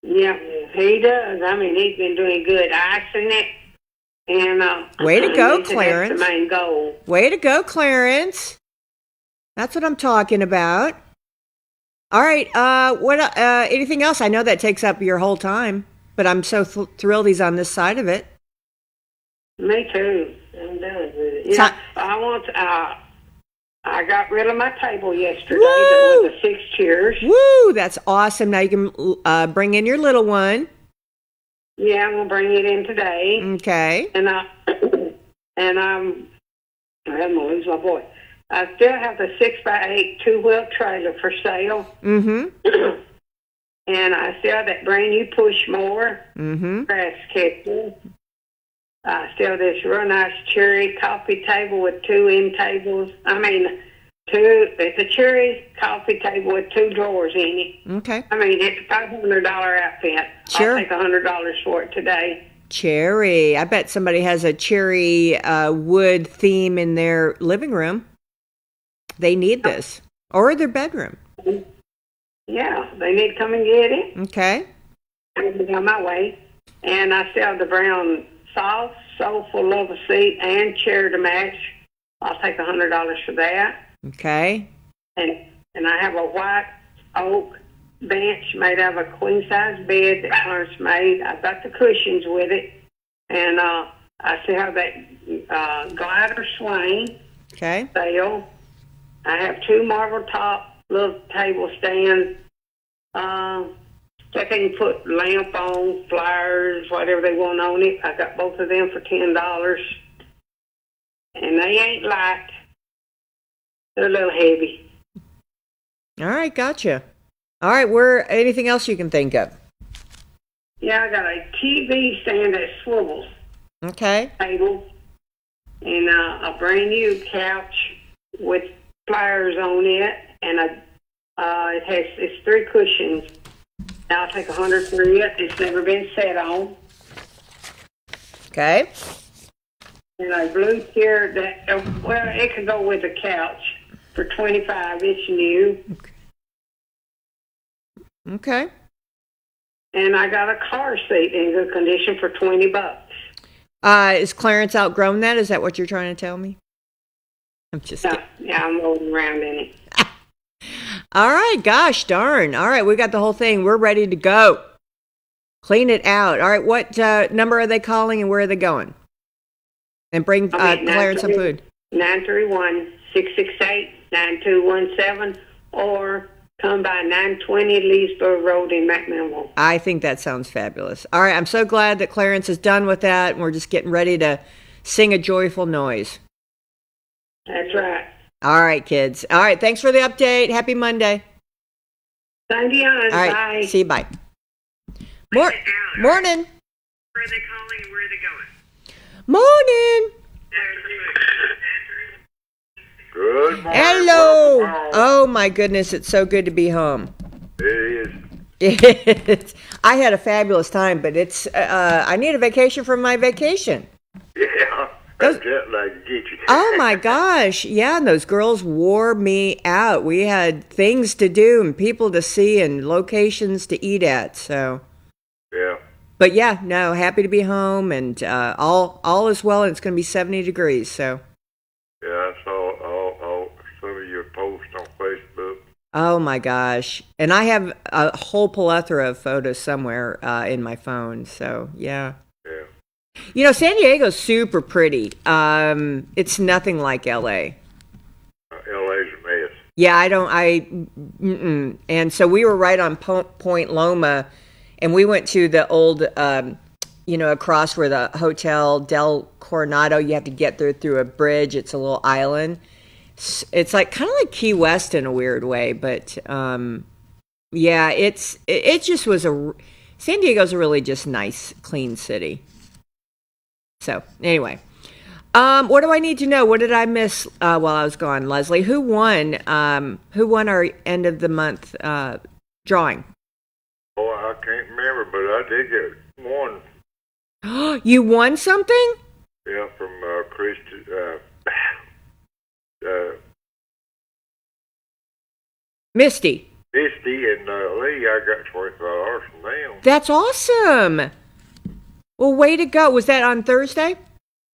Yeah, he does. I mean, he's been doing good. Icing it. And, Way to go, he said Clarence. That's the main goal. Way to go, Clarence. That's what I'm talking about. All right. Anything else? I know that takes up your whole time, but I'm so thrilled he's on this side of it. Me too. I'm done with it. So- I got rid of my table yesterday Woo! with the 6 chairs. Woo, that's awesome. Now you can bring in your little one. Yeah, I'm gonna bring it in today. Okay. And I'm gonna lose my voice. I still have the 6x8 2-wheel trailer for sale. Mm-hmm. And I still have that brand new push mower, Mm-hmm. grass catcher. I still have this real nice cherry coffee table with 2 end tables. It's a cherry coffee table with 2 drawers in it. Okay. It's a $500 outfit. Sure. I'll take $100 for it today. Cherry. I bet somebody has a cherry wood theme in their living room. They need this. Or their bedroom. Yeah, they need to come and get it. Okay. I'll be on my way. And I still have the brown soft, soulful love seat and chair to match. I'll take $100 for that. Okay. And I have a white oak bench made out of a queen-size bed that Clarence made. I've got the cushions with it. And I still have that glider swing Okay. sale. I have 2 marble top little table stands that they can put lamp on, flowers, whatever they want on it. I got both of them for $10. And they ain't light. They're a little heavy. All right. Gotcha. All right. Anything else you can think of? Yeah, I got a TV stand that swivels Okay. table. And a brand new couch with flowers on it. And it's 3 cushions. I'll take $100 for it. It's never been sat on. Okay. And a blue chair it could go with a couch for $25. It's new. Okay. And I got a car seat in good condition for $20. Is Clarence outgrown that? Is that what you're trying to tell me? I'm just kidding. Yeah, I'm rolling around in it. All right, gosh darn. All right, we got the whole thing. We're ready to go. Clean it out. All right, what number are they calling and where are they going? And bring Clarence some food. 931-668-9217 or come by 920 Leesburg Road in McMinnville. I think that sounds fabulous. All right, I'm so glad that Clarence is done with that and we're just getting ready to sing a joyful noise. That's right. All right, kids. All right, thanks for the update. Happy Monday. Thank you. All right, Bye. see you. Bye. Morning. Where are they calling and where are they going? Morning. Good morning. Hello. Welcome home. Oh my goodness, it's so good to be home. It is. I had a fabulous time, but it's I need a vacation from my vacation. Yeah. That jet lag get you. Oh my gosh. Yeah, and those girls wore me out. We had things to do and people to see and locations to eat at. So, Yeah. but yeah, no, happy to be home and all is well, and it's going to be 70 degrees. So, Yeah, I saw all some of your posts on Facebook. oh my gosh. And I have a whole plethora of photos somewhere in my phone. So, yeah. Yeah. You know, San Diego's super pretty. It's nothing like LA. LA's a mess. Yeah, and so we were right on Point Loma, and we went to the old, across where the Hotel Del Coronado, you have to get there through a bridge. It's a little island. It's like kind of like Key West in a weird way, but yeah, it just was San Diego's a really just nice, clean city. So anyway, what do I need to know? What did I miss while I was gone, Leslie? Who won? Who won our end of the month drawing? Oh, I can't remember, but I did get one. You won something? Yeah, from Christy. Misty. Misty and Lee. I got $25 from them. That's awesome. Well, way to go. Was that on Thursday?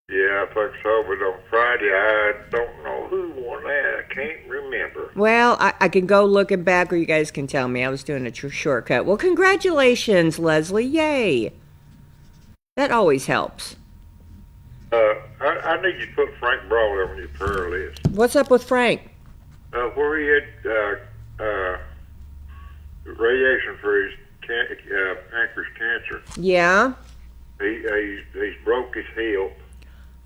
Yeah, I think so, but on Friday, I don't know who won that. I can't remember. Well, I can go looking back, or you guys can tell me. I was doing a shortcut. Well, congratulations, Leslie. Yay. That always helps. I need you to put Frank Brawler on your prayer list. What's up with Frank? Where he had radiation for his pancreas cancer. Yeah? He's broke his hip.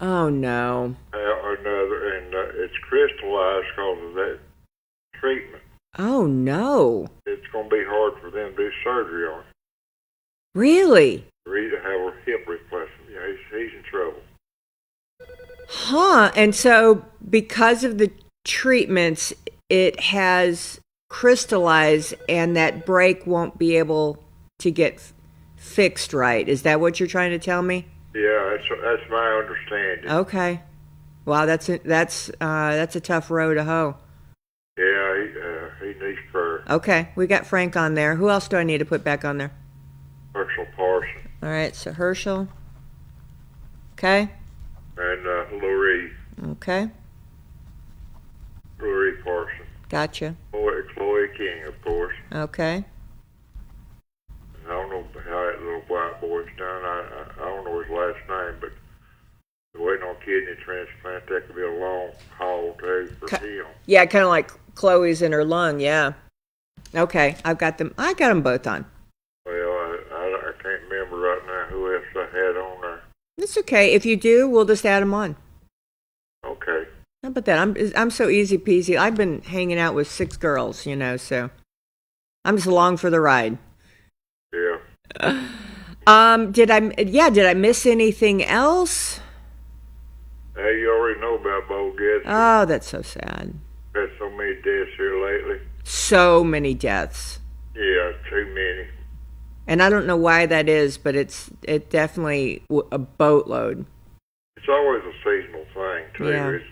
Oh, no. And it's crystallized because of that treatment. Oh, no. It's going to be hard for them to do surgery on him. Really? For him to have a hip replacement. Yeah, he's in trouble. Huh. And so because of the treatments, it has crystallized, and that break won't be able to get fixed right. Is that what you're trying to tell me? Yeah, that's my understanding. Okay. Wow, that's a tough row to hoe. Yeah, he needs prayer. Okay, we got Frank on there. Who else do I need to put back on there? Herschel Parson. All right, so Herschel. Okay. And Lori Okay. Parson. Gotcha. Chloe King, of course. Okay. I don't know how that little white boy's done. I don't know his last name, but waiting on kidney transplant, that could be a long haul too for him. Yeah, kind of like Chloe's in her lung. Yeah. Okay, I got them both on. Well, I can't remember right now who else I had on there. It's okay. If you do, we'll just add them on. Okay. How about that? I'm so easy peasy. I've been hanging out with 6 girls, so I'm just along for the ride. Yeah. Did I miss anything else? Hey, you already know about Bo Getz. Oh, that's so sad. Had so many deaths here lately. So many deaths. Yeah, too many. And I don't know why that is, but it's definitely a boatload. It's always a seasonal thing too. Yeah. It's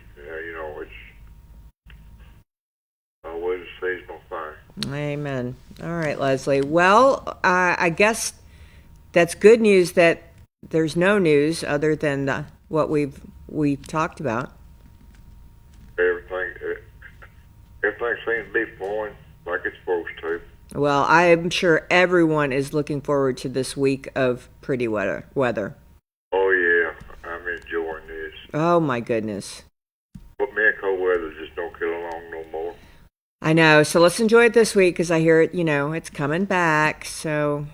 always a seasonal thing. Amen. All right, Leslie. Well, I guess that's good news that there's no news other than what we've talked about. Everything seems to be flowing like it's supposed to. Well, I'm sure everyone is looking forward to this week of pretty weather. Oh yeah, I'm enjoying this. Oh my goodness. But me and cold weather just don't get along no more. I know. So let's enjoy it this week because I hear it, it's coming back. So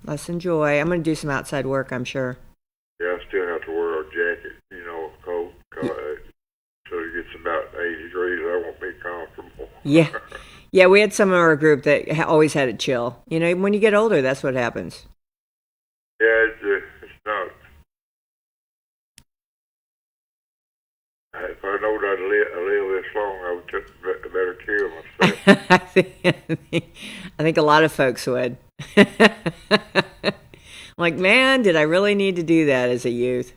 let's enjoy. I'm going to do some outside work, I'm sure. Yeah, I still have to wear a jacket, cold. So it gets about 80 degrees. I won't be comfortable. Yeah. Yeah, we had some of our group that always had it chill. When you get older, that's what happens. Yeah, it's not. If I knowed I'd live this long, I would take better care of myself. I think a lot of folks would. Like, man, did I really need to do that as a youth?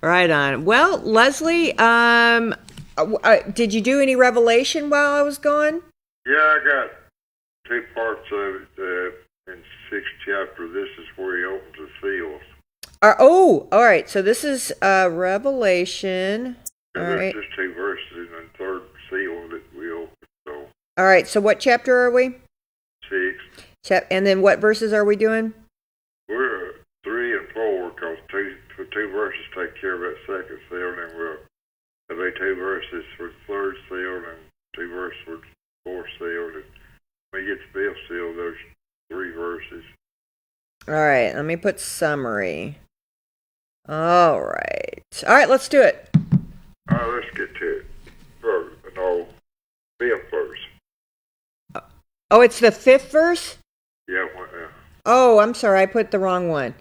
Right on. Well, Leslie, did you do any revelation while I was gone? Yeah, I got 2 parts of it in 6th chapter. This is where he opens the seals. All right. So this is Revelation. All There's right. just 2 verses in the 3rd seal that we open. So All right. So what chapter are we? 6. And then what verses are we doing? We're 3 and 4 because two verses take care of that 2nd seal, and there'll be 2 verses for the 3rd seal and 2 verses for the 4th seal. And when you get to the 5th seal, there's 3 verses. All right. Let me put summary. All right. All right. Let's do it. All right, let's get to it. First, no, 5th verse. Oh, it's the 5th verse? Yeah, Oh, I'm sorry. I put the wrong one.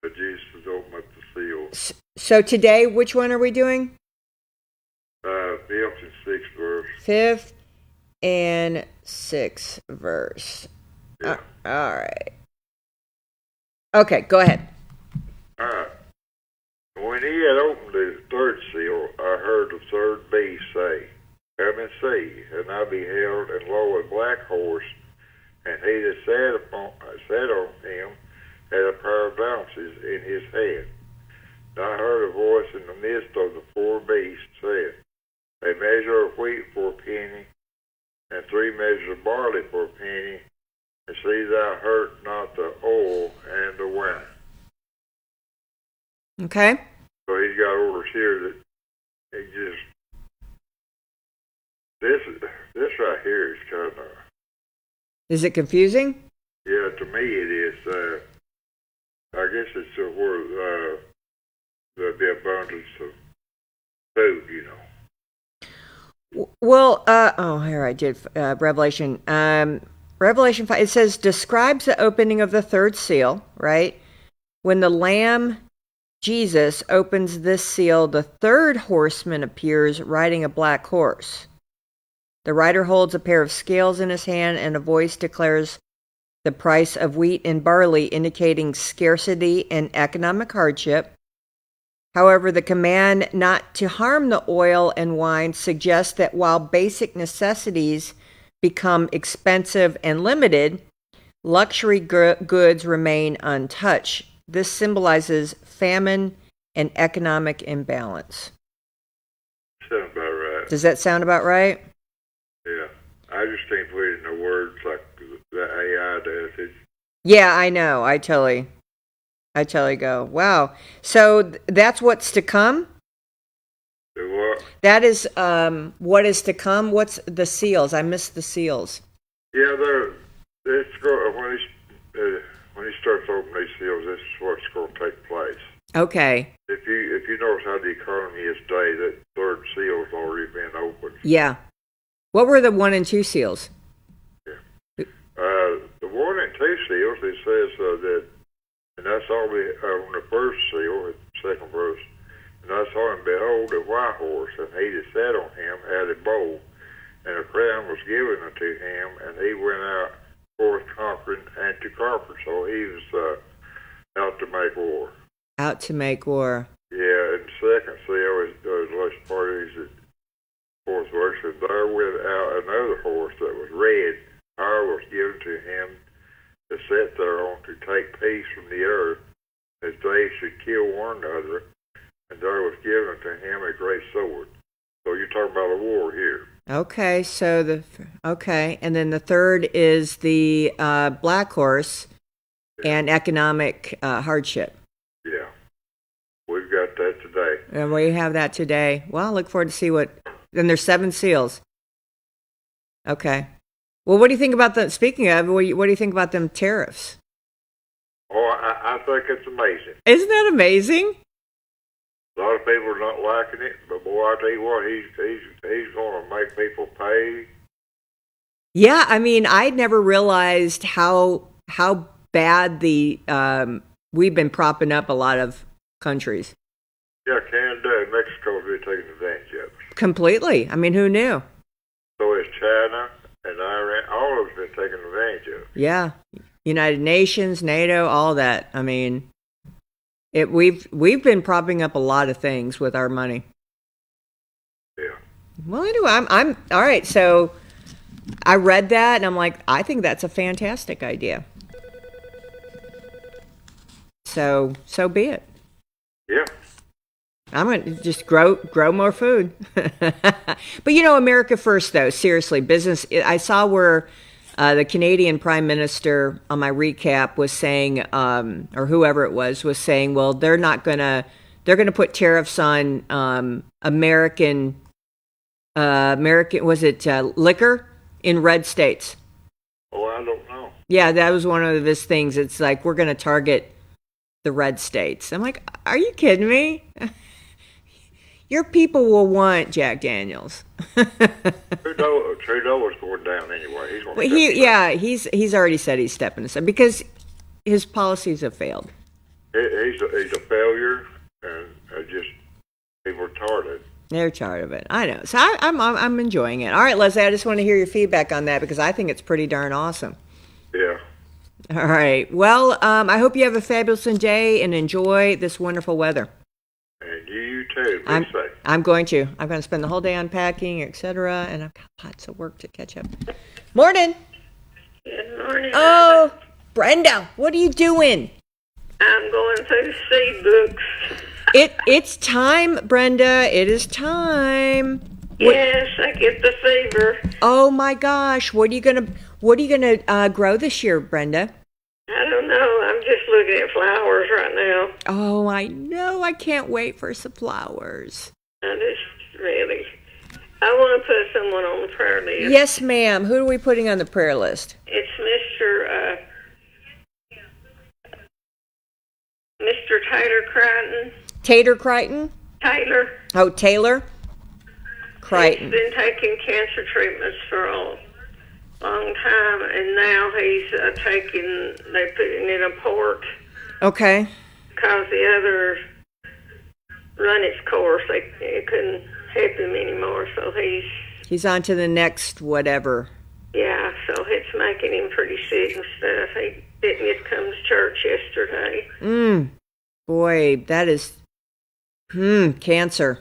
but Jesus opened up the seal. So today, which one are we doing? 5th and 6th verse. 5th and 6th verse. Yeah. All right. Okay, go ahead. All right. When he had opened the 3rd seal, I heard the 3rd beast say, "Come and see." And I beheld, and lo, a black horse, and he that sat on him had a pair of balances in his hand. And I heard a voice in the midst of the 4 beasts saying, "A measure of wheat for a penny, and 3 measures of barley for a penny, and see thou hurt not the oil and the wine." Okay. So he's got orders here that he just this right here is kind of, Is it confusing? yeah, to me it is. I guess it's where there'll be abundance of food, you know. Well, here I did Revelation. Revelation 5, it says, describes the opening of the 3rd seal, right? When the Lamb, Jesus, opens this seal, the 3rd horseman appears riding a black horse. The rider holds a pair of scales in his hand, and a voice declares the price of wheat and barley, indicating scarcity and economic hardship. However, the command not to harm the oil and wine suggests that while basic necessities become expensive and limited, luxury goods remain untouched. This symbolizes famine and economic imbalance. Sounds about right. Does that sound about right? Yeah. I just can't put it in the words like the AI does. Yeah, I know. I totally go, wow. So that's what's to come? The what? That is what is to come. What's the seals? I missed the seals. Yeah, when he starts opening these seals, this is what's going to take place. Okay. If you notice how the economy is today, that 3rd seal has already been opened. Yeah. What were the 1 and 2 seals? Yeah. The 1 and 2 seals, it says that, and I saw on the 1st seal, the 2nd verse, and I saw him, behold, a white horse, and he that sat on him had a bow, and a crown was given unto him, and he went out forth conquering and to conquer. So he was out to make war. Out to make war. Yeah, and the 2nd seal is the last part is the 4th verse, and there went out another horse that was red. Power was given to him to sit thereon to take peace from the earth, as they should kill one another, and there was given to him a great sword. So you're talking about a war here. Okay, so and then the 3rd is the black horse and economic hardship. Yeah, we've got that today. And we have that today. Well, I look forward to see what. Then there's 7 seals. Okay. Well, what do you think about the? Speaking of, what do you think about them tariffs? Oh, I think it's amazing. Isn't that amazing? A lot of people are not liking it, but boy, I tell you what, he's going to make people pay. Yeah, I mean, I'd never realized how bad the we've been propping up a lot of countries. Yeah, Canada and Mexico have been taking advantage of it. Completely. I mean, who knew? So is China and Iran. All of us been taking advantage of it. Yeah. United Nations, NATO, all that. I mean, we've been propping up a lot of things with our money. Yeah. Well, anyway, I'm all right. So I read that and I'm like, I think that's a fantastic idea. So be it. Yeah. I'm going to just grow more food. But America first, though. Seriously, business. I saw where the Canadian Prime Minister on my recap was saying, or whoever it was saying, well, they're going to put tariffs on American, was it liquor in red states? Oh, I don't know. Yeah, that was one of his things. It's like, we're going to target the red states. I'm like, are you kidding me? Your people will want Jack Daniels. Trudeau was going down anyway. He's already said he's stepping aside because his policies have failed. He's a failure, and he's retarded. They're tired of it. I know. So I'm enjoying it. All right, Leslie, I just want to hear your feedback on that because I think it's pretty darn awesome. Yeah. All right. Well, I hope you have a fabulous day and enjoy this wonderful weather. And you too. Be safe. I'm going to spend the whole day unpacking, etc. And I've got lots of work to catch up. Morning. Good morning. Oh, Brenda, what are you doing? I'm going through seed books. It's time, Brenda. It is time. Yes, I get the fever. Oh my gosh, what are you gonna grow this year, Brenda? I don't know. I'm just looking at flowers right now. Oh, I know. I can't wait for some flowers. I want to put someone on the prayer list. Yes, ma'am. Who are we putting on the prayer list? It's Mr. Taylor Crichton. Tater Crichton? Taylor. Oh, Taylor Crichton. He's been taking cancer treatments for a long time, and now he's they're putting in a port. Okay. Because the other run its course. They couldn't help him anymore, so he's on to the next whatever. Yeah, so it's making him pretty sick and stuff. He didn't get to come to church yesterday. Boy, that is cancer.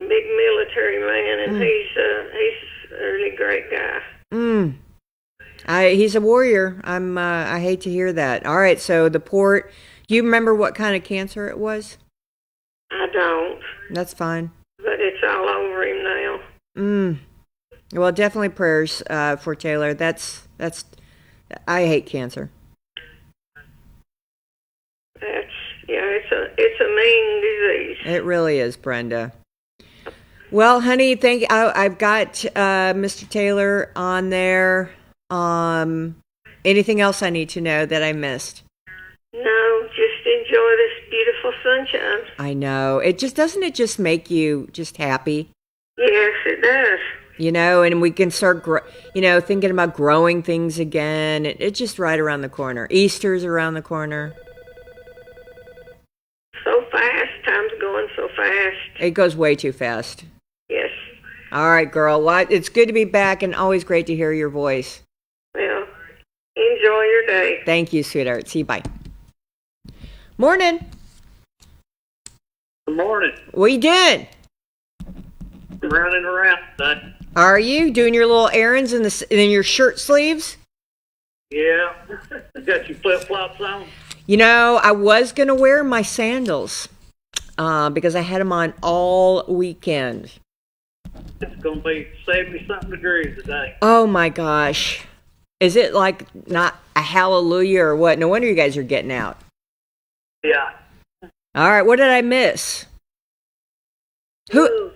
Big military man, and he's a really great guy. He's a warrior. I hate to hear that. All right, so the port. Do you remember what kind of cancer it was? I don't. That's fine. But it's all over him now. Well, definitely prayers for Taylor. That's. I hate cancer. It's a mean disease. It really is, Brenda. Well, honey, I've got Mr. Taylor on there. Anything else I need to know that I missed? No, just enjoy this beautiful sunshine. I know. Doesn't it just make you just happy? Yes, it does. And we can start, thinking about growing things again. It's just right around the corner. Easter's around the corner. So fast. Time's going so fast. It goes way too fast. Yes. All right, girl. Well, it's good to be back and always great to hear your voice. Well, enjoy your day. Thank you, sweetheart. See you. Bye. Morning. Good morning. What you doing? Running around today. Are you doing your little errands in your shirt sleeves? Yeah. Got your flip-flops on? I was going to wear my sandals because I had them on all weekend. It's going to be 70-something degrees today. Oh, my gosh. Is it like not a hallelujah or what? No wonder you guys are getting out. Yeah. All right. What did I miss? Who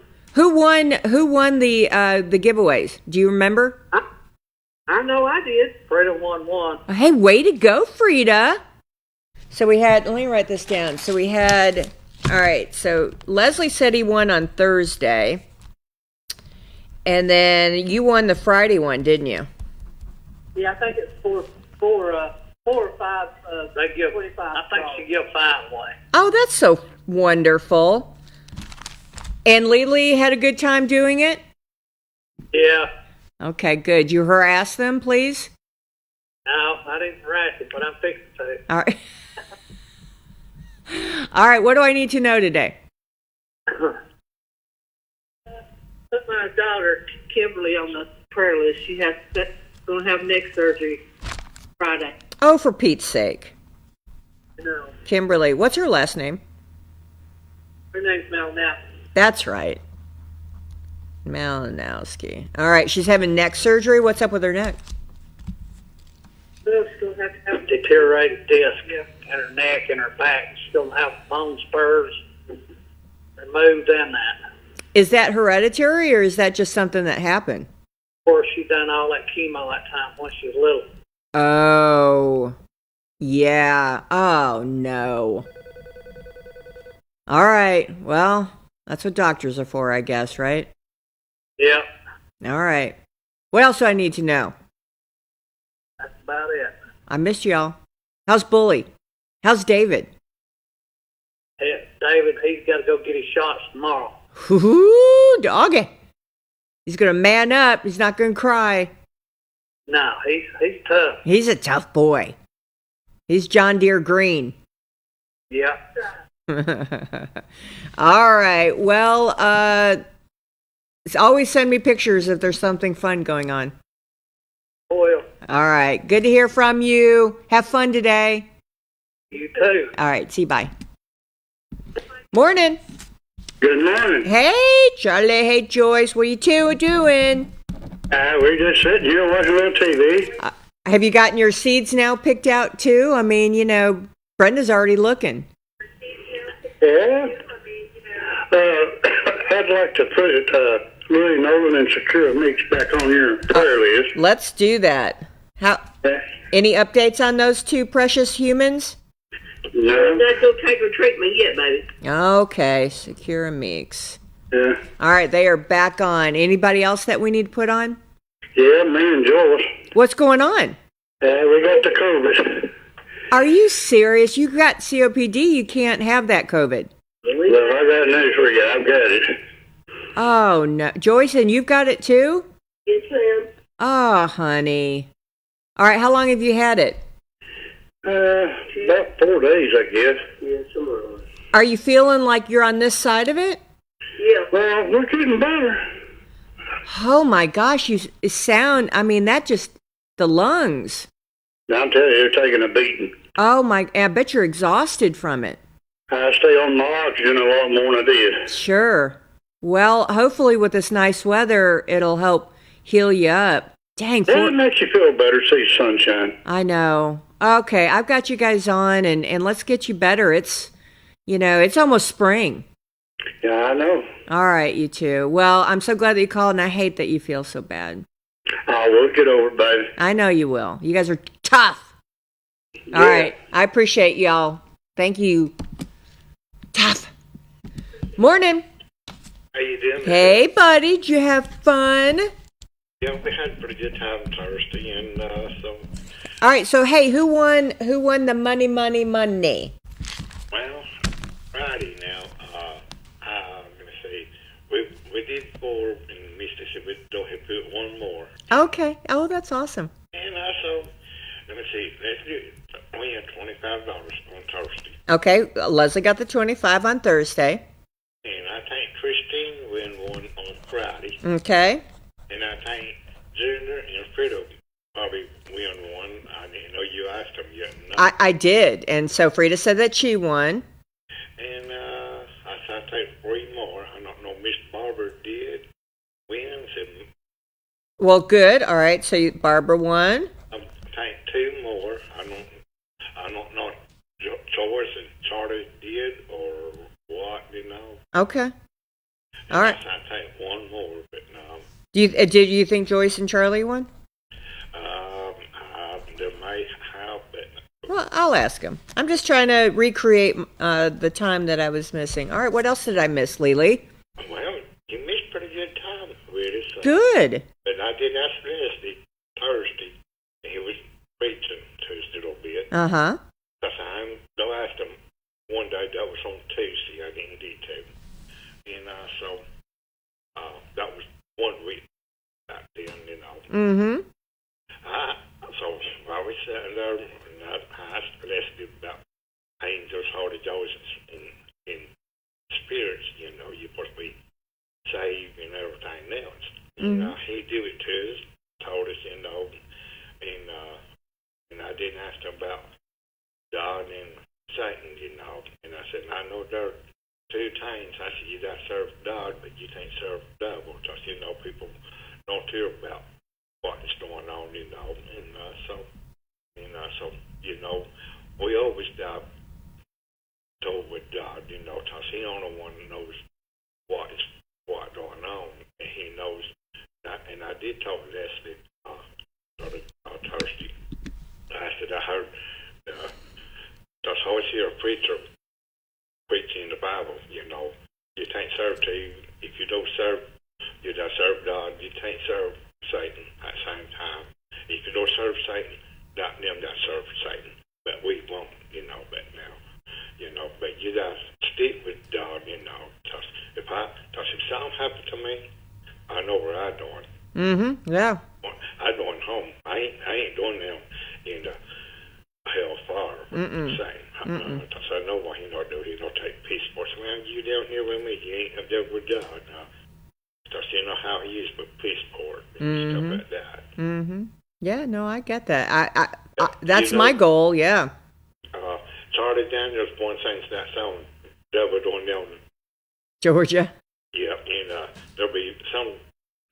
won the giveaways? Do you remember? I know I did. Freda won one. Hey, way to go, Frida. So we had, let me write this down. So we had, all right, so Leslie said he won on Thursday. And then you won the Friday one, didn't you? Yeah, I think it's four or five. They give 25. I think she give 5 away. Oh, that's so wonderful. And Lily had a good time doing it? Yeah. Okay, good. You harass them, please? No, I didn't harass it, but I'm fixing to. All right. All right, what do I need to know today? Put my daughter, Kimberly, on the prayer list. She has going to have neck surgery Friday. Oh, for Pete's sake. No, Kimberly, what's her last name? her name's Malinowski. That's right. Malinowski. All right, she's having neck surgery. What's up with her neck? Well, she's going to have a deteriorated disc in her neck and her back. She's going to have bone spurs removed and that. Is that hereditary or is that just something that happened? Of course, she done all that chemo that time when she was little. Oh, yeah. Oh, no. All right. Well, that's what doctors are for, I guess, right? Yeah, All right. What else do I need to know? that's about it. I missed y'all. How's Bully? How's David? Hey, David, he's got to go get his shots tomorrow. Hoo-hoo, doggy. He's going to man up. He's not going to cry. No, he's tough. He's a tough boy. He's John Deere Green. Yeah. All right. Well, always send me pictures if there's something fun going on. Well, All right. Good to hear from you. Have fun today. you too. All right. See you. Bye. Morning. Good morning. Hey, Charlie. Hey, Joyce. What you two doing? We're just sitting here watching a little TV. Have you gotten your seeds now picked out too? I mean, you know, Brenda's already looking. Yeah. I'd like to put Lori Nolan and Secure Mix back on your prayer list. Let's do that. How? Any updates on those two precious humans? No. Not gonna take her treatment yet, baby. Okay, Secure Meeks. Yeah. All right, they are back on. Anybody else that we need to put on? Yeah, me and Joyce. What's going on? We got the COVID. Are you serious? You got COPD. You can't have that COVID. Well, I got news for you. I've got it. Oh, no. Joyce, and you've got it too? Yes, ma'am. Oh, honey. All right, how long have you had it? About 4 days, I guess. Yeah, somewhere on. Are you feeling like you're on this side of it? Yeah. Well, we're getting better. Oh, my gosh. You sound, I mean, that just, the lungs. I'm telling you, they're taking a beating. Oh, my, I bet you're exhausted from it. I stay on my oxygen a lot more than I did. Sure. Well, hopefully with this nice weather, it'll help heal you up. Dang. It makes you feel better, see sunshine. I know. Okay, I've got you guys on, and let's get you better. It's, you know, it's almost spring. Yeah, I know. All right, you two. Well, I'm so glad that you called, and I hate that you feel so bad. I will get over it, baby. I know you will. You guys are tough. All right. I appreciate y'all. Thank you. Tough. Morning. How you doing? Hey, buddy. Did you have fun? Yeah, we had a pretty good time Thursday, and so. All right. So, hey, who won the money? Well, Friday now. I'm gonna say we did 4, and Misty said we'd put one more. Okay. Oh, that's awesome. And also, let me see. Let's do it. We had $25 on Thursday. Okay. Leslie got the 25 on Thursday. And I think Christine won one on Friday. Okay. And I think Junior and Fredo probably won one. I didn't know you asked them yet. No. I did. And so Frida said that she won. And I take 3 more. I don't know. Miss Barbara did win. So Well, good. All right. So Barbara won. I take 2 more. I don't know. Joyce and Charlie did or what, you know. Okay. All right. I take 1 more, but no. Did you think Joyce and Charlie won? They may have, but. Well, I'll ask him. I'm just trying to recreate the time that I was missing. All right. What else did I miss, Lily? Well, you missed pretty good time, really. So. Good. But I did ask Leslie Thursday, and he was preaching Tuesday a little bit. Uh-huh. I asked him one day, that was on Tuesday, I didn't do too. And so that was one reason back then, Mm-hmm. So while we sat there, and I asked him about angels, Holy Ghost, and spirits, you're supposed to be saved and everything else. He did it to us, told us, and I didn't ask him about God and Satan, and I said, I know there are two things. I said, you got to serve God, but you can't serve the devil, because, people don't care about what's going on, and so we always got told with God, because He only one that knows what's going on, and He knows. And I did talk to Leslie Thursday. I said I heard, because I always hear a preacher preaching the Bible. You can't serve two. If you don't serve, you don't serve God. You can't serve Satan at the same time. If you don't serve Satan, not them that serve Satan. But we won't, but now, but you got to stick with God, because if something happened to me, I know where I'm going. Mm-hmm. Yeah. I'm going home. I ain't doing them in the hellfire. Because I know what He not do. He don't take peace for us. Man, you down here with me, you ain't up there with God. Because you know how He is with peace for it and stuff like that. Mm-hmm. Yeah, no, I get that. I that's my goal, yeah. Charlie Daniels once sings that song, Devil Doing Down. Georgia? Yeah, and there'll be some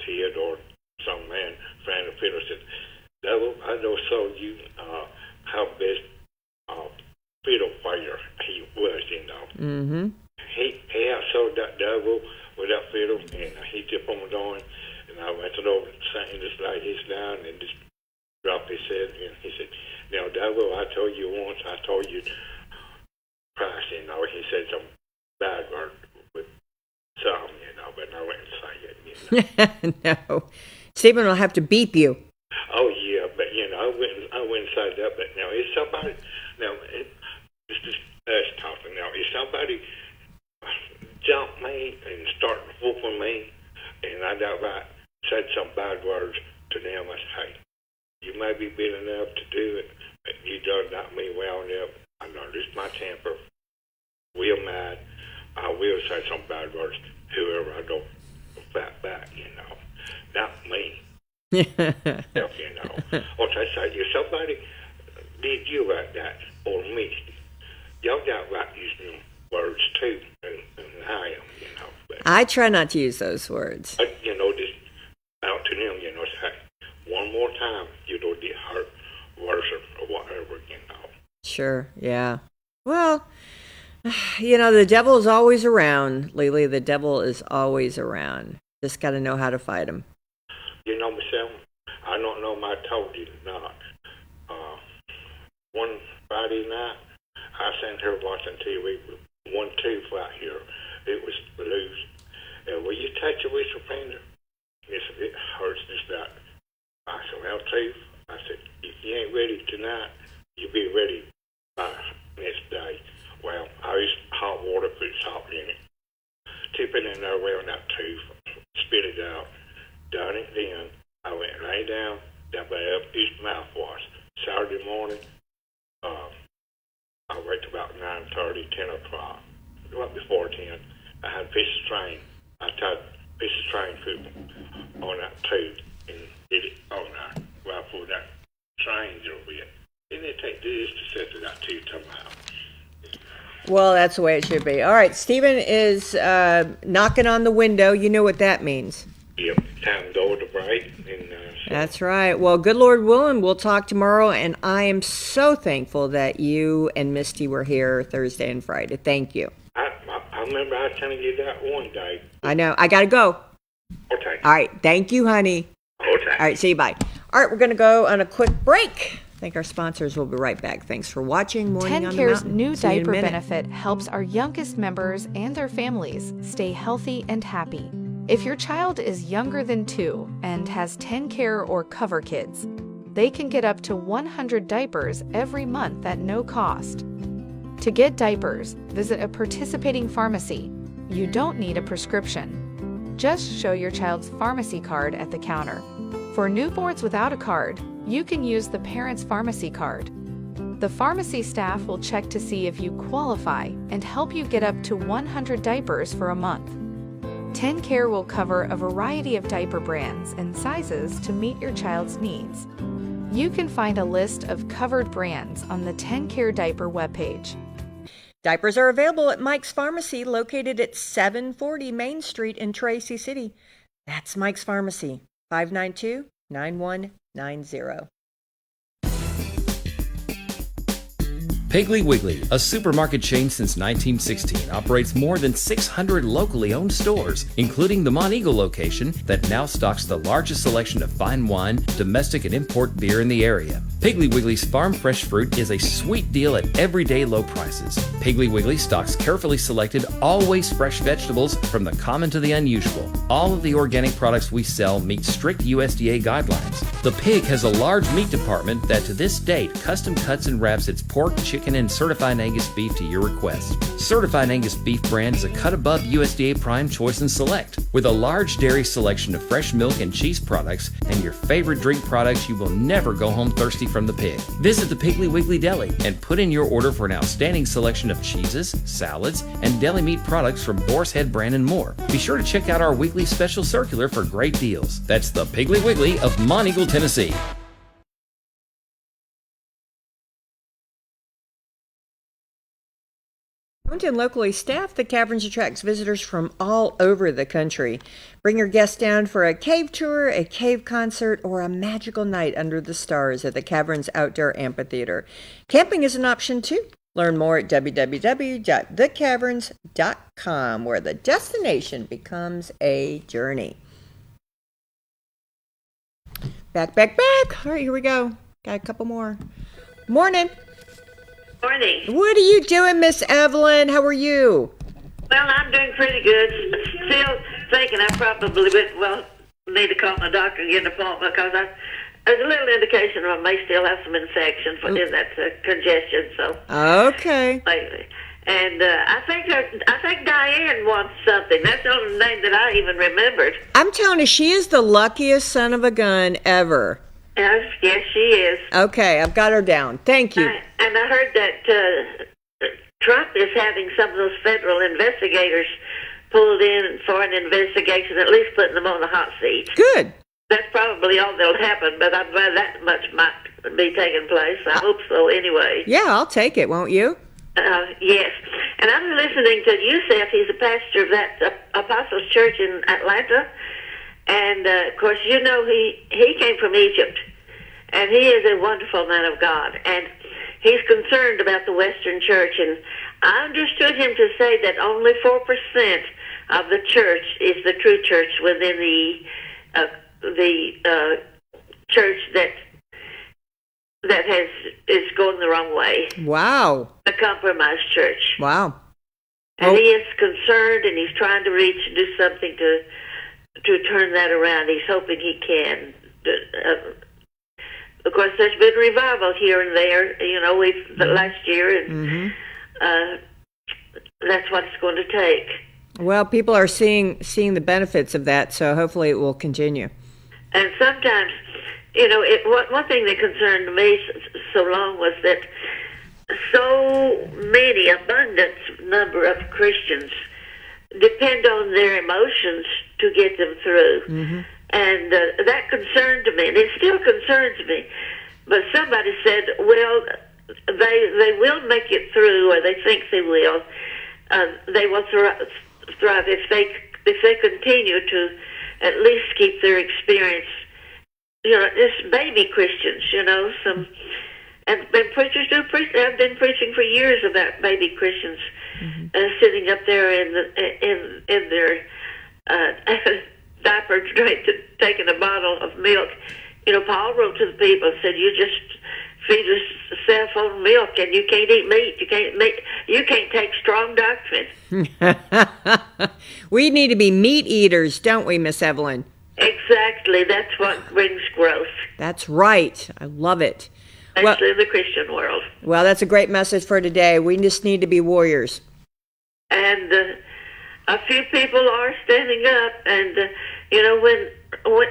kid or some man, friend of Peter said, Devil, I know so you how best fiddle player he was, Mm-hmm. He outsold that devil with that fiddle, and he kept on going, and I went over and sang just like he's down and just dropped his head, and he said, now, devil, I told you once, I told you Christ, he said some bad word with some, but I went and sang it, No. Stephen will have to beep you. Oh, yeah, but, I went inside that, but now, is somebody, it's just us talking now, is somebody jump me and start whooping me, and I outright said some bad words to them, I said, hey, you may be big enough to do it, but you done not me well enough. I know this is my temper. Real mad. I will say some bad words to whoever I don't fight back, Not me. Or I say, if somebody did you like that, or me, y'all got right using them words too, and I am, But, I try not to use those words. just out to them, say, one more time, you don't get hurt worse or whatever, Sure, yeah. Well, the devil is always around, Lily. The devil is always around. Just got to know how to fight him. Michelle, I don't know if I told you or not. One Friday night, I sat here watching TV with one tooth right here. It was loose. And will you touch it with your finger? He said, it hurts just that. I said, well, tooth, I said, if you ain't ready tonight, you'll be ready by next day. Well, I used hot water, put salt in it. Tip it in there around that tooth, spit it out. Done it then. I went lay down, that bad, used mouthwash. Saturday morning, I wait about 9:30, 10 o'clock. Right before 10, I had a piece of string. I tied a piece of string food on that tooth and did it on that, right for that string a little bit. Didn't it take this to set that tooth come out? Well, that's the way it should be. All right, Stephen is knocking on the window. You know what that means. Yep, time to go to break. That's right. Well, good Lord willing, we'll talk tomorrow, and I am so thankful that you and Misty were here Thursday and Friday. Thank you. I remember I was telling you that one day. I know. I got to go. Okay. All right. Thank you, honey. Okay. All right. See you. Bye. All right. We're going to go on a quick break. I think our sponsors will be right back. Thanks for watching Morning on the TennCare's Mountain. new See you in a diaper minute. benefit helps our youngest members and their families stay healthy and happy. If your child is younger than 2 and has TennCare or Cover Kids, they can get up to 100 diapers every month at no cost. To get diapers, visit a participating pharmacy You don't need a prescription. Just show your child's pharmacy card at the counter. For newborns without a card, you can use the parent's pharmacy card. The pharmacy staff will check to see if you qualify and help you get up to 100 diapers for a month. TennCare will cover a variety of diaper brands and sizes to meet your child's needs. You can find a list of covered brands on the TennCare diaper webpage. Diapers are available at Mike's Pharmacy, located at 740 Main Street in Tracy City. That's Mike's Pharmacy, 592-9190. Piggly Wiggly, a supermarket chain since 1916, operates more than 600 locally owned stores, including the Monteagle location that now stocks the largest selection of fine wine, domestic and import beer in the area. Piggly Wiggly's farm fresh fruit is a sweet deal at everyday low prices. Piggly Wiggly stocks carefully selected, always fresh vegetables from the common to the unusual. All of the organic products we sell meet strict USDA guidelines. The Pig has a large meat department that to this date custom cuts and wraps its pork, chicken, and Certified Angus beef to your request. Certified Angus beef brand is a cut above USDA Prime Choice and Select. With a large dairy selection of fresh milk and cheese products and your favorite drink products, you will never go home thirsty from the Pig. Visit the Piggly Wiggly Deli and put in your order for an outstanding selection of cheeses, salads, and deli meat products from Boar's Head brand and more. Be sure to check out our weekly special circular for great deals. That's the Piggly Wiggly of Monteagle, Tennessee. Owned and locally staffed, the Caverns attracts visitors from all over the country. Bring your guests down for a cave tour, a cave concert, or a magical night under the stars at the Caverns Outdoor Amphitheater. Camping is an option too. Learn more at www.thecaverns.com, where the destination becomes a journey. Back. All right, here we go. Got a couple more. Morning. Morning. What are you doing, Miss Evelyn? How are you? Well, I'm doing pretty good. Still thinking I probably need to call my doctor and get an appointment because there's a little indication I may still have some infection in that congestion. So okay. And I think Diane wants something. That's the only name that I even remembered. I'm telling you, she is the luckiest son of a gun ever. Yes, she is. Okay, I've got her down. Thank you. And I heard that Trump is having some of those federal investigators pulled in for an investigation, at least putting them on the hot seat. Good. That's probably all that'll happen, but I'm glad that much might be taking place. I hope so anyway. Yeah, I'll take it, won't you? Yes. And I'm listening to Yusef. He's a pastor of that Apostles Church in Atlanta. And, of course, you know he came from Egypt, and he is a wonderful man of God, and he's concerned about the Western Church, and I understood him to say that only 4% of the church is the true church within the church that is going the wrong way. Wow. The compromised church. Wow. And he is concerned, and he's trying to do something to turn that around. He's hoping he can. Of course, there's been revival here and there, last year, and that's what it's going to take. Well, people are seeing the benefits of that, so hopefully it will continue. And sometimes, one thing that concerned me so long was that so many, abundant number of Christians depend on their emotions to get them through. Mm-hmm. And that concerned me, and it still concerns me. But somebody said, well, they will make it through, or they think they will. They will thrive if they continue to at least keep their experience. Just baby Christians, and preachers do preach. I've been preaching for years about baby Christians. Mm-hmm. Sitting up there in their diaper, taking a bottle of milk. Paul wrote to the people and said, "You just feed yourself on milk, and you can't eat meat. You can't take strong doctrine." We need to be meat eaters, don't we, Miss Evelyn? Exactly. That's what brings growth. That's right. I love it. Especially in the Christian world. Well, that's a great message for today. We just need to be warriors. And a few people are standing up, and you know, when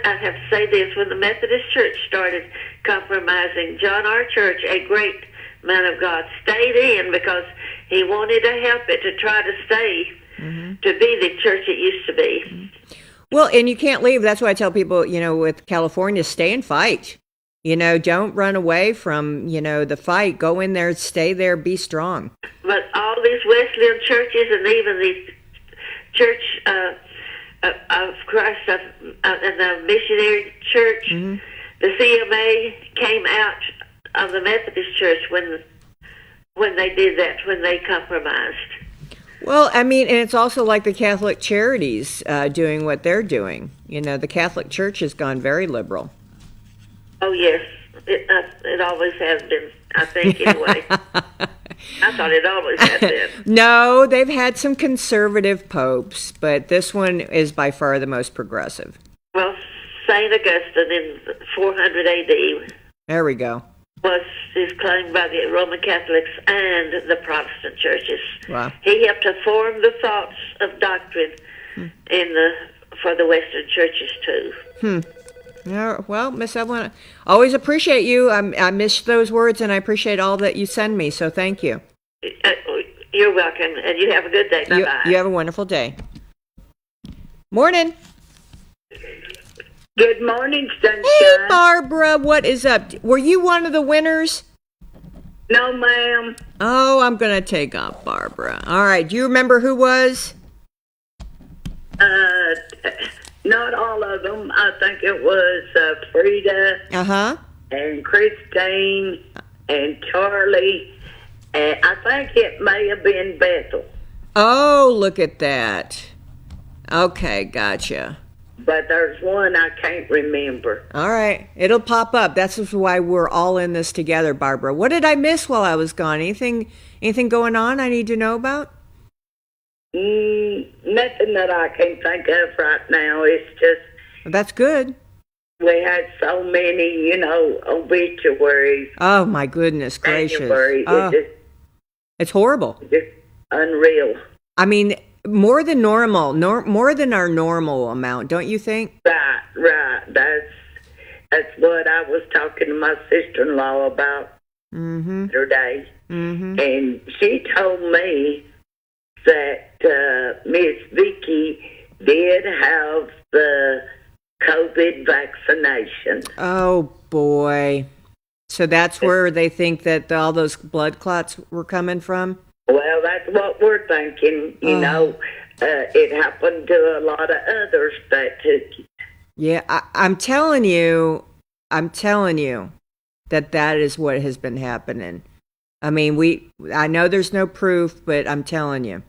I have to say this, when the Methodist Church started compromising, John R. Church, a great man of God, stayed in because he wanted to help it to try to stay to be the church it used to be. Well, and you can't leave. That's why I tell people, you know, with California, stay and fight. You know, don't run away from, you know, the fight. Go in there, stay there, be strong. But all these Wesleyan churches and even the Church of Christ and the Missionary Church, the CMA came out of the Methodist Church when they did that, when they compromised. Well, I mean, and it's also like the Catholic Charities doing what they're doing. You know, the Catholic Church has gone very liberal. Oh, yes. It always has been, I think, anyway. I thought it always had been. No, they've had some conservative popes, but this one is by far the most progressive. Well, St. Augustine in 400 A.D. There we go. is claimed by the Roman Catholics and the Protestant churches. Wow. He helped to form the thoughts of doctrine for the Western churches, too. Yeah, well, Miss Evelyn, I always appreciate you. I miss those words, and I appreciate all that you send me, so thank you. You're welcome, and you have a good day. Bye-bye. You have a wonderful day. Morning. Good morning, Sunshine. Hey, Barbara, what is up? Were you one of the winners? No, ma'am. Oh, I'm going to take off Barbara. All right, do you remember who was? Not all of them. I think it was Frida and Christine and Charlie. And I think it may have been Bethel. Oh, look at that. Okay, gotcha. But there's one I can't remember. All right, it'll pop up. That's why we're all in this together, Barbara. What did I miss while I was gone? Anything going on I need to know about? Nothing that I can think of right now. It's just... That's good. We had so many, obituaries. Oh, my goodness gracious. It's horrible. Just unreal. I mean, more than normal, more than our normal amount, don't you think? Right. That's what I was talking to my sister-in-law about today. And she told me that Miss Vicky did have the COVID vaccination. Oh, boy. So that's where they think that all those blood clots were coming from? Well, that's what we're thinking. It happened to a lot of others that took it. Yeah, I'm telling you that is what has been happening. I mean, I know there's no proof, but I'm telling you.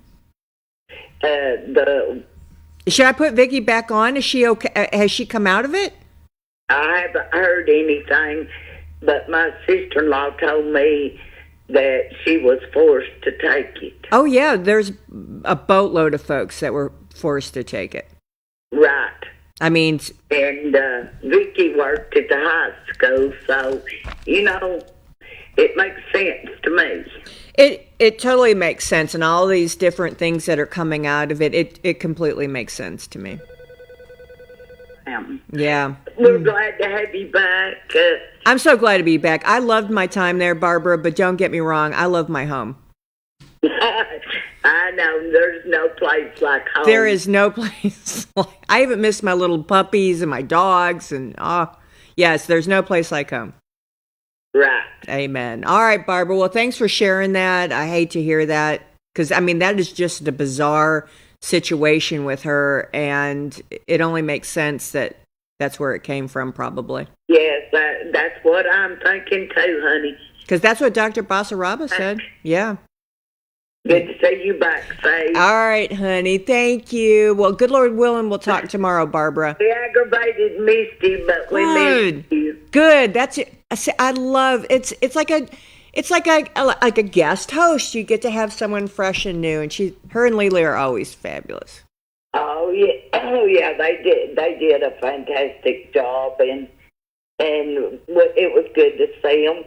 Should I put Vicky back on? Is she okay? Has she come out of it? I haven't heard anything, but my sister-in-law told me that she was forced to take it. Oh, yeah, there's a boatload of folks that were forced to take it. Right. I mean... And Vicky worked at the high school, so, it makes sense to me. It totally makes sense, and all these different things that are coming out of it completely makes sense to me. Yeah. We're glad to have you back. I'm so glad to be back. I loved my time there, Barbara, but don't get me wrong, I love my home. I know, there's no place like home. There is no place I haven't missed my little puppies and my dogs, and yes, there's no place like home. Right. Amen. All right, Barbara. Well, thanks for sharing that. I hate to hear that because, that is just a bizarre situation with her, and it only makes sense that that's where it came from, probably. Yes, that's what I'm thinking too, honey. Because that's what Dr. Basaraba said. Yeah. Good to see you back, Faye. All right, honey. Thank you. Well, good Lord willing, we'll talk tomorrow, Barbara. We aggravated Misty, but we missed you. Good. That's it. I love it's like a guest host. You get to have someone fresh and new, and her and Lily are always fabulous. Oh yeah, they did a fantastic job, and it was good to see them.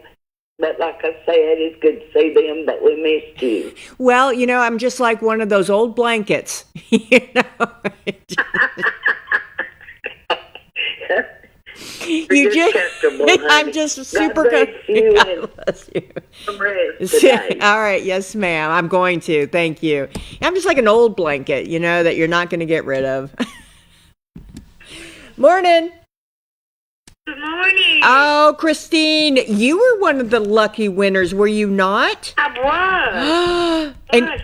But like I said, it's good to see them, but we missed you. Well, I'm just like one of those old blankets. You're just comfortable, honey. I'm just super God bless you God and bless you. some rest today. All right, yes, ma'am. I'm going to. Thank you. I'm just like an old blanket, that you're not going to get rid of. Morning. Good morning. Oh, Christine, you were one of the lucky winners, were you not? I was. And I've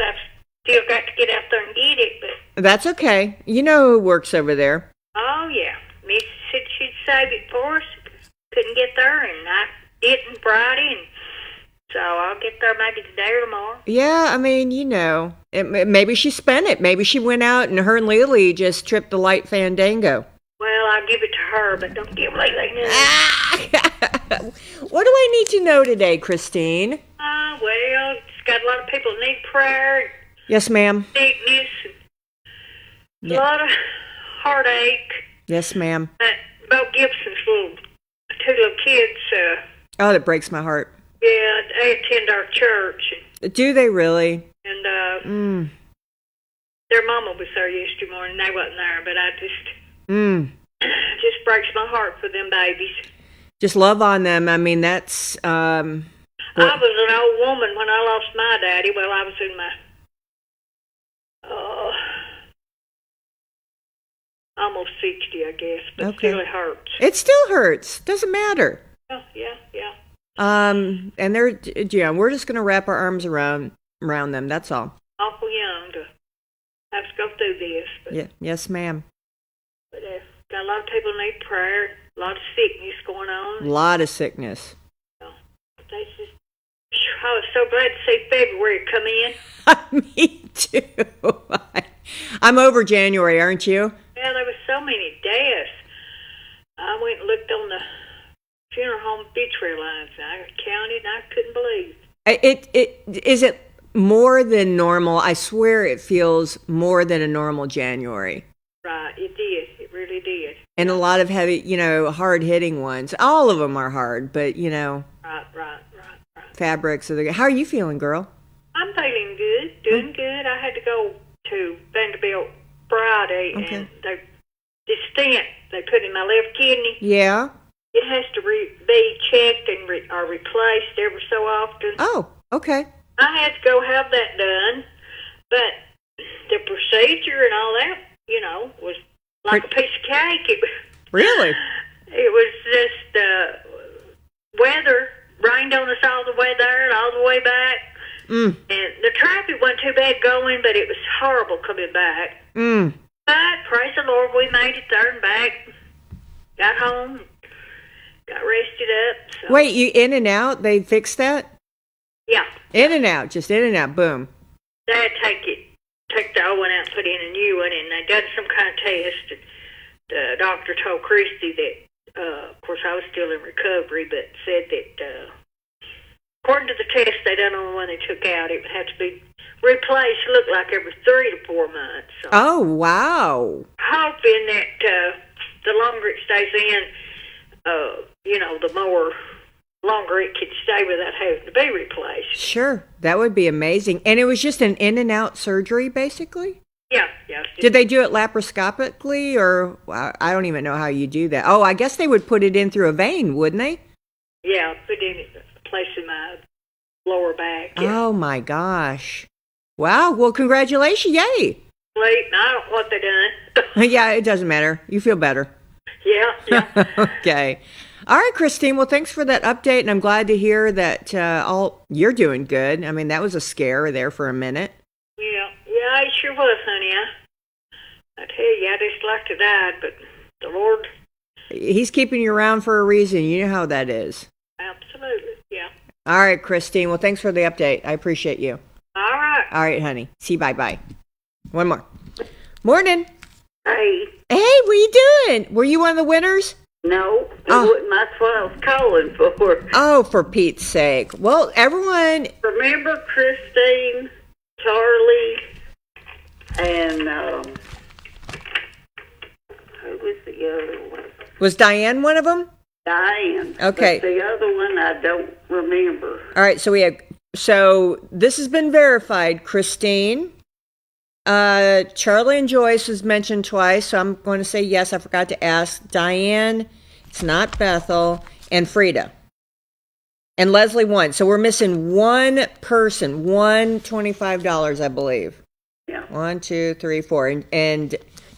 still got to get out there and get it, but... that's okay. You know who works over there. Oh, yeah. Miss said she'd save it for us. Couldn't get there, and I didn't Friday, and so I'll get there maybe today or tomorrow. Yeah, I mean, maybe she spent it. Maybe she went out and her and Lily just tripped the light fandango. Well, I'll give it to her, but don't give Lily news. What do I need to know today, Christine? Well, it's got a lot of people that need prayer, Yes, ma'am. sickness, and a lot of heartache. Yes, ma'am. Bo Gibson's two little kids, Oh, that breaks my heart. yeah, they attend our church, Do they really? and their mama was there yesterday morning. They wasn't there, but I just breaks my heart for them babies. Just love on them. I mean, that's... I was an old woman when I lost my daddy. Well, I was in my almost 60, I guess, but Okay. still it hurts. It still hurts. Doesn't matter. Oh, yeah. And we're just going to wrap our arms around them. That's all. Awful young to have to go through this, but, Yeah. Yes, ma'am. but got a lot of people need prayer, a lot of sickness going on. A lot of sickness. They just, I was so glad to see February come in. Me too. I'm over January, aren't you? Yeah, there was so many deaths. I went and looked on the funeral home obituary lines, and I counted, and I couldn't believe. Is it more than normal? I swear it feels more than a normal January. Right, it did. It really did. And a lot of heavy, hard-hitting ones. All of them are hard, but, Right. fabrics. How are you feeling, girl? I'm feeling good, doing good. I had to go to Vanderbilt Friday, and the stent they put in my left kidney, Yeah? it has to be checked and or replaced every so often. Oh, okay. I had to go have that done, but the procedure and all that, was like a piece of cake. Really? It was just weather rained on us all the way there and all the way back. And the traffic wasn't too bad going, but it was horrible coming back. But praise the Lord, we made it there and back. Got home, got rested up. So. Wait, you in and out? They fixed that? Yeah. In and out, just in and out, boom. They had to take the old one out and put in a new one, and they done some kind of test. And the doctor told Christy that, of course, I was still in recovery, but said that according to the test they done on the one they took out, it would have to be replaced, looked like every 3 to 4 months. So Oh, wow. hoping that the longer it stays in, the longer it could stay without having to be replaced. Sure, that would be amazing. And it was just an in and out surgery, basically? Yeah. Did they do it laparoscopically, or I don't even know how you do that. Oh, I guess they would put it in through a vein, wouldn't they? Yeah, put in a place in my lower back. Yeah. Oh, my gosh. Wow, well, congratulations, yay. Late, and I don't know what they done. Yeah, it doesn't matter. You feel better. Yeah. Okay. All right, Christine. Well, thanks for that update, and I'm glad to hear that you're doing good. I mean, that was a scare there for a minute. Yeah, it sure was, honey. I tell you, I just like to die, but the Lord... He's keeping you around for a reason. You know how that is. Absolutely, yeah. All right, Christine. Well, thanks for the update. I appreciate you. All right. All right, honey. See you. Bye-bye. One more. Morning. Hey. Hey, what are you doing? Were you one of the winners? No, that's what I was calling for. Oh, for Pete's sake. Well, everyone... Remember Christine, Charlie, and who was the other one? Was Diane one of them? Diane. Okay. But the other one I don't remember. All right, so this has been verified. Christine, Charlie and Joyce was mentioned twice, so I'm going to say yes. I forgot to ask. Diane, it's not Bethel, and Frida. And Leslie won. So we're missing one person, $125, I believe. Yeah. 1, 2, 3, 4. And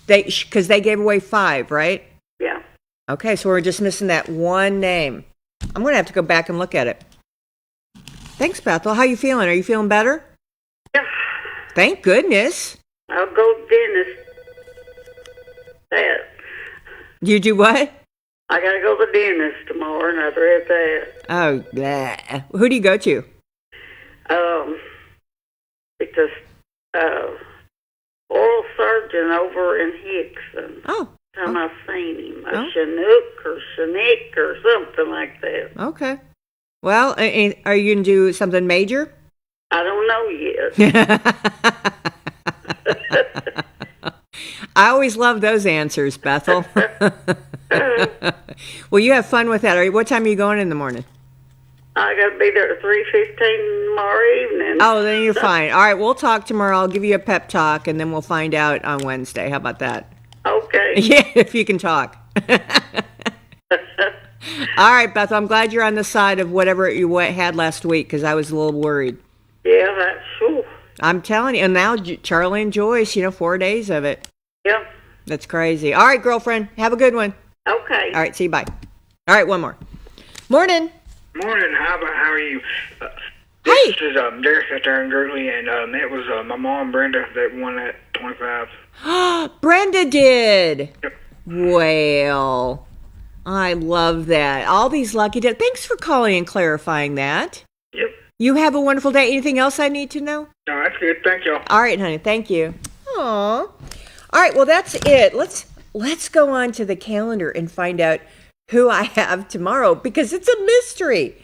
because they gave away 5, right? Yeah. Okay, so we're just missing that one name. I'm going to have to go back and look at it. Thanks, Bethel. How you feeling? Are you feeling better? Yeah. Thank goodness. I'll go to dentist. That. You do what? I gotta go to the dentist tomorrow, and I've read that. Oh, bleh. Who do you go to? It's a oral surgeon over in Hickson. Oh. Time I've seen him. A Chinook or Chinook or something like that. Okay. Well, are you going to do something major? I don't know yet. I always love those answers, Bethel. Well, you have fun with that. What time are you going in the morning? I got to be there at 3:15 tomorrow evening. Oh, then you're fine. All right, we'll talk tomorrow. I'll give you a pep talk, and then we'll find out on Wednesday. How about that? Okay. Yeah, if you can talk. All right, Beth, I'm glad you're on the side of whatever you had last week, because I was a little worried. Yeah, that's true. I'm telling you. And now Charlie and Joyce, 4 days of it. Yeah. That's crazy. All right, girlfriend, have a good one. Okay. All right, see you, bye. All right, one more. Morning. Morning. How are you? Hey. This is Derek out there in Gurley, and it was my mom, Brenda, that won that 25. Brenda did. Yep. Well, I love that. All these lucky days. Thanks for calling and clarifying that. Yep. You have a wonderful day. Anything else I need to know? No, that's good. Thank you. All right, honey. Thank you. Aw. All right, well, that's it. Let's go on to the calendar and find out who I have tomorrow, because it's a mystery.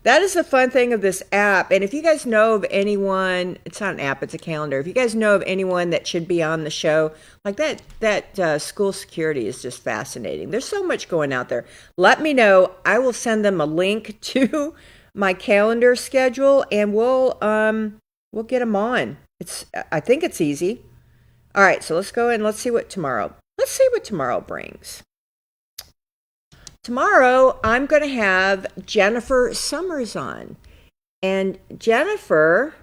That is the fun thing of this app. And if you guys know of anyone, it's not an app, it's a calendar. If you guys know of anyone that should be on the show, like that school security is just fascinating. There's so much going out there. Let me know. I will send them a link to my calendar schedule, and we'll get them on. I think it's easy. All right, so let's go and let's see what tomorrow brings. Tomorrow, I'm going to have Jennifer Summers on. And Jennifer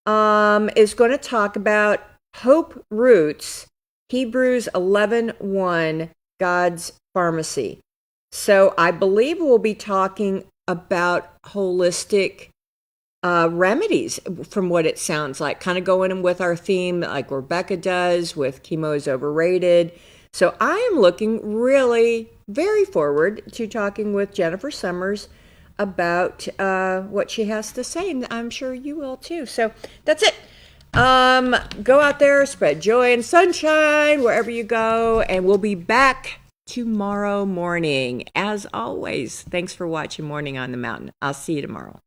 is going to talk about Hope Roots, Hebrews 11:1, God's Pharmacy. So I believe we'll be talking about holistic remedies, from what it sounds like, kind of going in with our theme like Rebecca does with Chemo is Overrated. So I am looking really very forward to talking with Jennifer Summers about what she has to say, and I'm sure you will too. So that's it. Go out there, spread joy and sunshine wherever you go, and we'll be back tomorrow morning. As always, thanks for watching Morning on the Mountain. I'll see you tomorrow.